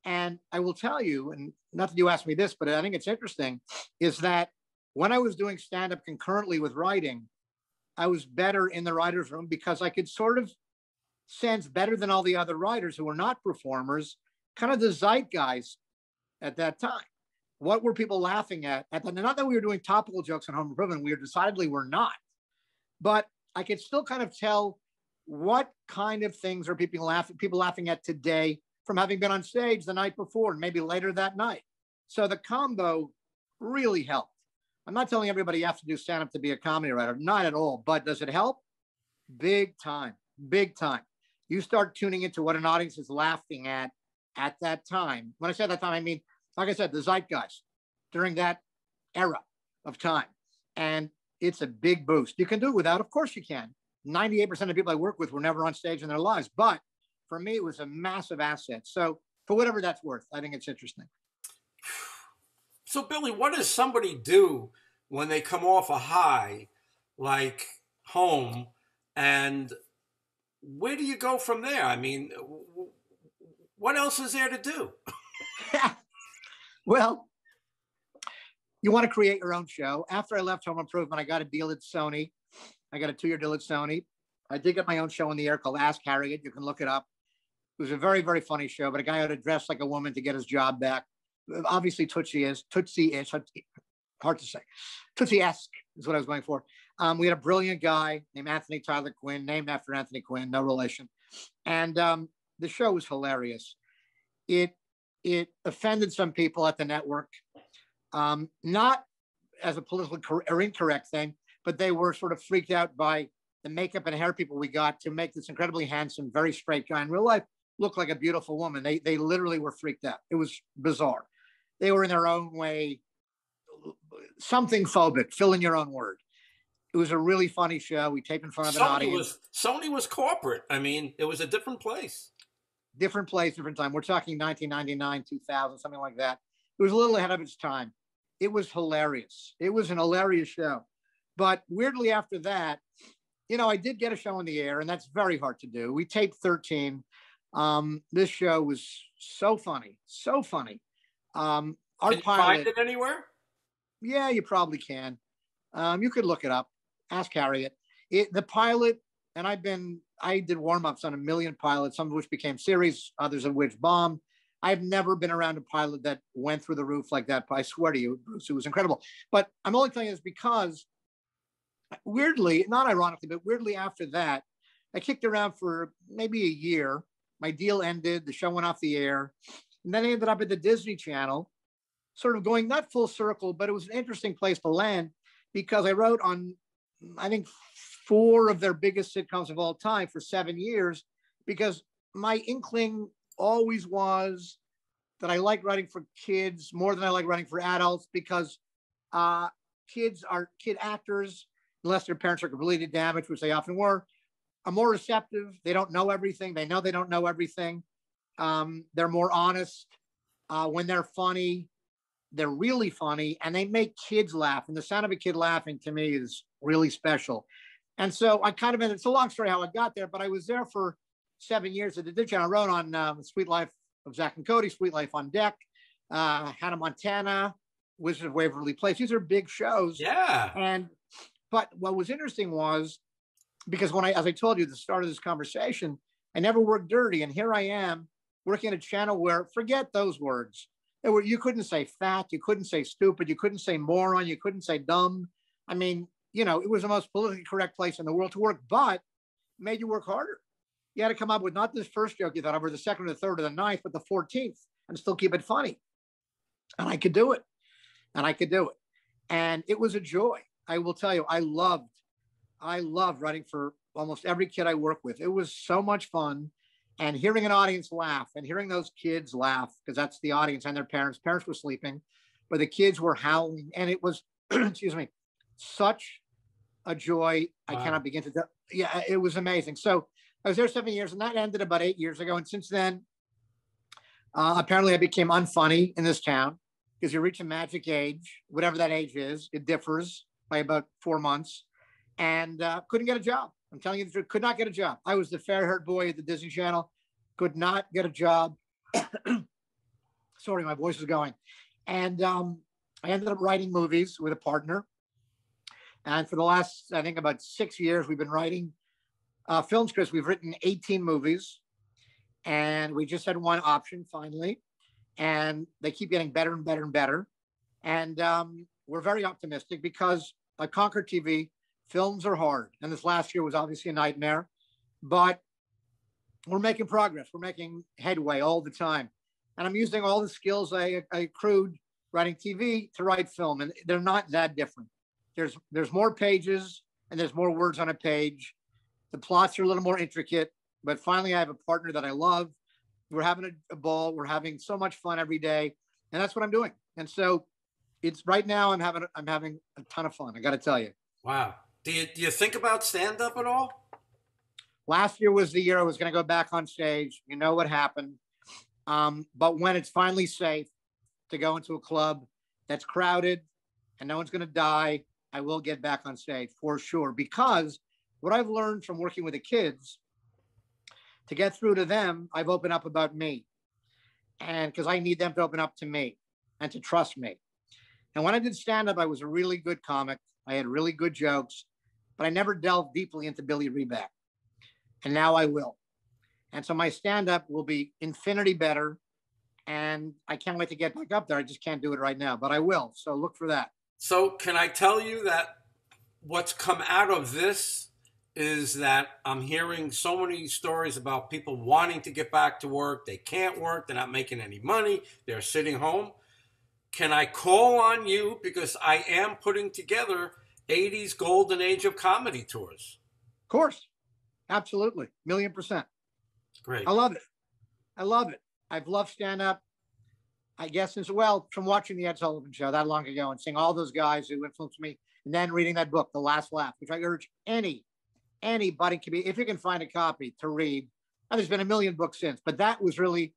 And I will tell you, and not that you asked me this, but I think it's interesting, is that when I was doing stand-up concurrently with writing, I was better in the writer's room because I could sort of sense, better than all the other writers who were not performers, kind of the zeitgeist at that time. What were people laughing at? Not that we were doing topical jokes on Home Improvement, we decidedly were not. But I could still kind of tell what kind of things are people laughing at today from having been on stage the night before and maybe later that night. So the combo really helped. I'm not telling everybody you have to do stand-up to be a comedy writer, not at all. But does it help? Big time, big time. You start tuning into what an audience is laughing at that time. When I say that time, I mean, like I said, the zeitgeist during that era of time. And it's a big boost. You can do it without, of course you can. 98% of people I work with were never on stage in their lives. But for me, it was a massive asset. So for whatever that's worth, I think it's interesting. So, Billy, what does somebody do when they come off a high like Home, and where do you go from there? I mean, What else is there to do? Well, you want to create your own show. After I left Home Improvement, I got a deal at Sony. I got a 2-year deal at Sony. I did get my own show on the air called Ask Harriet. You can look it up. It was a very, very funny show, but a guy had to dress like a woman to get his job back. Obviously, Tootsie-ish, hard to say. Tootsie-esque is what I was going for. We had a brilliant guy named Anthony Tyler Quinn, named after Anthony Quinn, no relation. And the show was hilarious. It offended some people at the network, not as a politically or incorrect thing, but they were sort of freaked out by the makeup and hair people we got to make this incredibly handsome, very straight guy in real life look like a beautiful woman. They literally were freaked out. It was bizarre. They were in their own way something phobic. Fill in your own word. It was a really funny show. We taped in front of an audience. Sony was corporate. I mean, it was a different place. Different place, different time. We're talking 1999, 2000, something like that. It was a little ahead of its time. It was hilarious. It was an hilarious show. But weirdly after that, I did get a show on the air, and that's very hard to do. We taped 13. This show was so funny, so funny. Our can you pilot, find it anywhere? Yeah, you probably can. You could look it up. Ask Harriet. The pilot, and I did warm-ups on a million pilots, some of which became series, others of which bombed. I've never been around a pilot that went through the roof like that. I swear to you, Bruce, it was incredible. But I'm only telling you this because weirdly, not ironically, but weirdly after that, I kicked around for maybe a year. My deal ended, the show went off the air. And then I ended up at the Disney Channel, sort of going not full circle, but it was an interesting place to land because I wrote on, I think, 4 of their biggest sitcoms of all time for 7 years, because my inkling always was that I like writing for kids more than I like writing for adults, because kid actors, unless their parents are completely damaged, which they often were, are more receptive. They don't know everything. They know they don't know everything. They're more honest. When they're funny, they're really funny, and they make kids laugh. And the sound of a kid laughing to me is really special. And so I kind of, it's a long story how I got there, but I was there for 7 years at the Disney Channel. I wrote on Sweet Life of Zach and Cody, Sweet Life on Deck, Hannah Montana, Wizard of Waverly Place. These are big shows. Yeah. But what was interesting was, because as I told you at the start of this conversation, I never worked dirty. And here I am working at a channel where, forget those words. You couldn't say fat, you couldn't say stupid, you couldn't say moron, you couldn't say dumb. I mean, it was the most politically correct place in the world to work, but made you work harder. You had to come up with not this first joke you thought of, or the second or the third or the ninth, but the 14th, and still keep it funny. And I could do it. And it was a joy. I will tell you, I loved writing for almost every kid I work with. It was so much fun. And hearing an audience laugh and hearing those kids laugh, because that's the audience and their parents. Parents were sleeping, but the kids were howling. And it was, excuse me, such a joy. Wow. I cannot begin to, yeah, it was amazing. So I was there 7 years, and that ended about 8 years ago. And since then, apparently I became unfunny in this town, because you reach a magic age, whatever that age is. It differs by about 4 months, and couldn't get a job. I'm telling you the truth, could not get a job. I was the fair-haired boy at the Disney Channel, could not get a job. Sorry, my voice is going. And I ended up writing movies with a partner. And for the last, I think, about 6 years, we've been writing film scripts. We've written 18 movies, and we just had one option finally. And they keep getting better and better and better. And we're very optimistic because at Concord TV, films are hard. And this last year was obviously a nightmare, but we're making progress. We're making headway all the time. And I'm using all the skills I accrued writing TV to write film. And they're not that different. There's more pages and there's more words on a page. The plots are a little more intricate, but finally I have a partner that I love. We're having a ball. We're having so much fun every day. And that's what I'm doing. And so it's right now I'm having a ton of fun. I got to tell you. Wow. Do you think about stand-up at all? Last year was the year I was going to go back on stage. You know what happened. But when it's finally safe to go into a club that's crowded and no one's going to die, I will get back on stage for sure. Because what I've learned from working with the kids, to get through to them, I've opened up about me. and because I need them to open up to me and to trust me. And when I did stand up, I was a really good comic. I had really good jokes, but I never delved deeply into Billy Reback. And now I will. And so my stand up will be infinity better. And I can't wait to get back up there. I just can't do it right now, but I will. So look for that. So can I tell you that what's come out of this is that I'm hearing so many stories about people wanting to get back to work. They can't work. They're not making any money. They're sitting home. Can I call on you, because I am putting together 80s golden age of comedy tours? Of course. Absolutely. 1,000,000%. Great. I love it. I love it. I've loved stand up, I guess, since, well, from watching the Ed Sullivan Show that long ago and seeing all those guys who influenced me, and then reading that book, The Last Laugh, which I urge anybody can be, if you can find a copy to read. And there's been a million books since, but that was really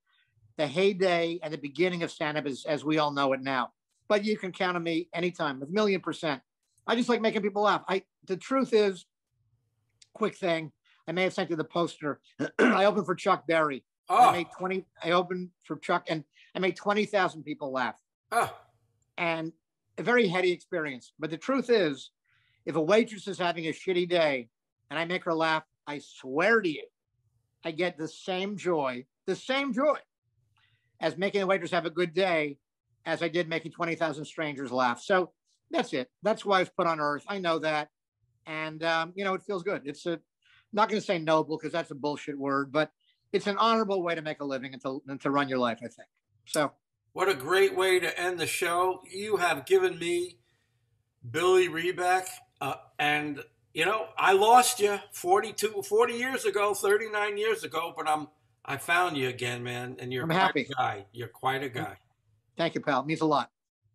the heyday and the beginning of stand up as we all know it now. But you can count on me anytime with 1,000,000%. I just like making people laugh. The truth is, quick thing, I may have sent you the poster. I opened for Chuck Berry. Oh. I opened for Chuck, and I made 20,000 people laugh. Oh. And a very heady experience. But the truth is, if a waitress is having a shitty day and I make her laugh, I swear to you, I get the same joy as making the waitress have a good day as I did making 20,000 strangers laugh. So that's it. That's why I was put on earth. I know that. And, it feels good. It's not going to say noble, because that's a bullshit word, but it's an honorable way to make a living and to run your life, I think. So. What a great way to end the show. You have given me Billy Reback, and I lost you 40 years ago, 39 years ago, but I found you again, man, and you're happy. A guy. You're quite a guy. Thank you, pal. It means a lot.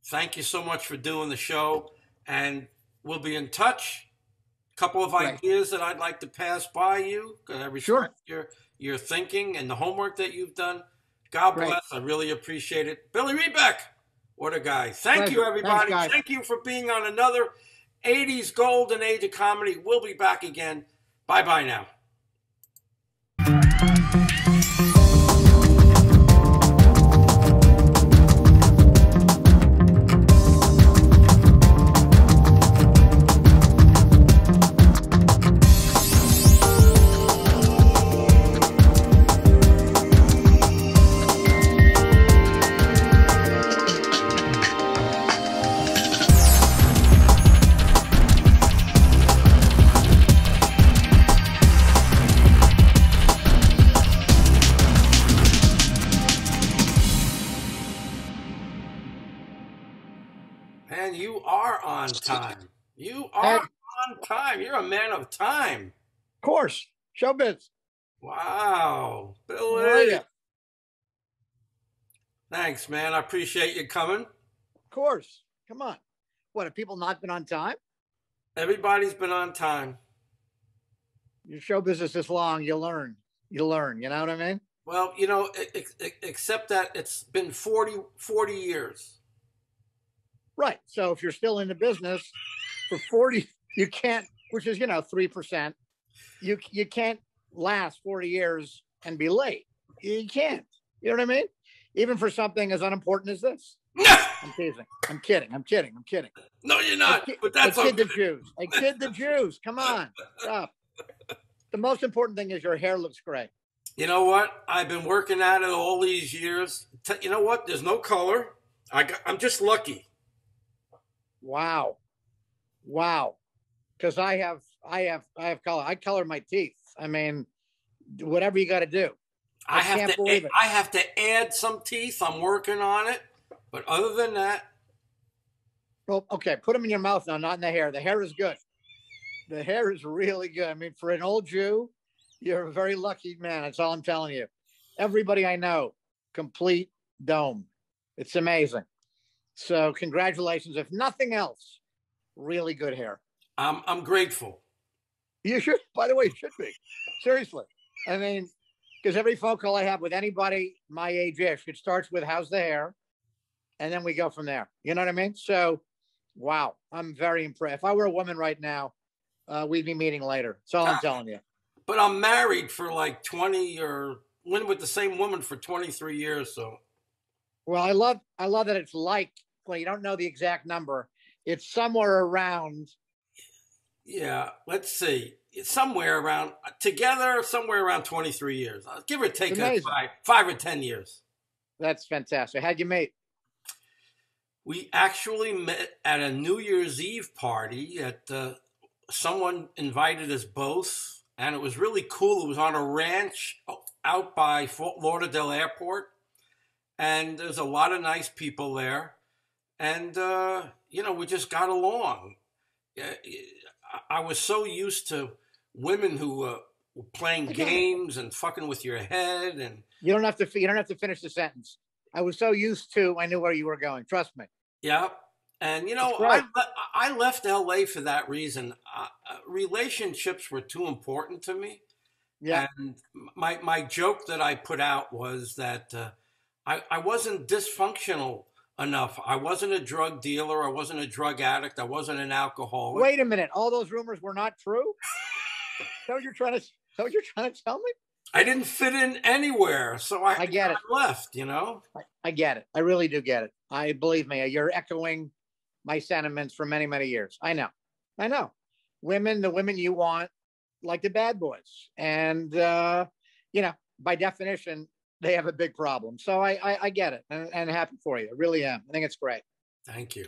Thank you so much for doing the show, and we'll be in touch. A couple of ideas that I'd like to pass by you, because I respect your thinking and the homework that you've done. God bless. I really appreciate it. Billy Reback, what a guy. Thank you, everybody. Thank you for being on another 80s Golden Age of Comedy. We'll be back again. Bye-bye now. And you are on time. You are on time. You're a man of time. Of course. Showbiz. Wow. Billy. How are you? Thanks, man. I appreciate you coming. Of course. Come on. What, have people not been on time? Everybody's been on time. Your show business is long. You learn. You know what I mean? Well, except that it's been 40 years. Right. So if you're still in the business for 40, you can't, which is, 3%, you can't last 40 years and be late. You can't. You know what I mean? Even for something as unimportant as this. I'm teasing. I'm kidding. No, you're not. But that's okay. I kid the Jews. Come on. Stop. The most important thing is your hair looks great. You know what? I've been working at it all these years. You know what? There's no color. I'm just lucky. Wow. Because I have color. I color my teeth. I mean, whatever you got to do. I have to add some teeth. I'm working on it. But other than that. Well, okay. Put them in your mouth now, not in the hair. The hair is good. The hair is really good. I mean, for an old Jew, you're a very lucky man. That's all I'm telling you. Everybody I know, complete dome. It's amazing. So congratulations. If nothing else, really good hair. I'm grateful. You should, by the way, you should be. Seriously. I mean, because every phone call I have with anybody my age-ish, it starts with how's the hair? And then we go from there. You know what I mean? So, wow, I'm very impressed. If I were a woman right now, we'd be meeting later. That's all I'm telling you. But I'm married for like 20 or went with the same woman for 23 years. So Well, I love that it's like, well, you don't know the exact number. It's somewhere around. Yeah, let's see. It's somewhere around together, somewhere around 23 years, give or It's take a amazing. 5 or 10 years. That's fantastic. How'd you meet? We actually met at a New Year's Eve party at someone invited us both, and it was really cool. It was on a ranch out by Fort Lauderdale Airport, and there's a lot of nice people there, and we just got along. Uh, I was so used to women who were playing I get it. games and fucking with your head, and You don't have to finish the sentence. I was so used to. I knew where you were going. Trust me. yeah. And That's great. I left LA for that reason. Relationships were too important to me, Yeah. and my joke that I put out was that I wasn't dysfunctional enough. I wasn't a drug dealer. I wasn't a drug addict. I wasn't an alcoholic. Wait a minute. All those rumors were not true. So what you're trying to. So what you're trying to tell me? I didn't fit in anywhere, so I get it. I left. You know. I get it. I really do get it. I believe me. You're echoing my sentiments for many, many years. I know. I know. Women, the women you want, like the bad boys, and by definition, they have a big problem. So I get it, and happy for you. I really am. I think it's great. Thank you.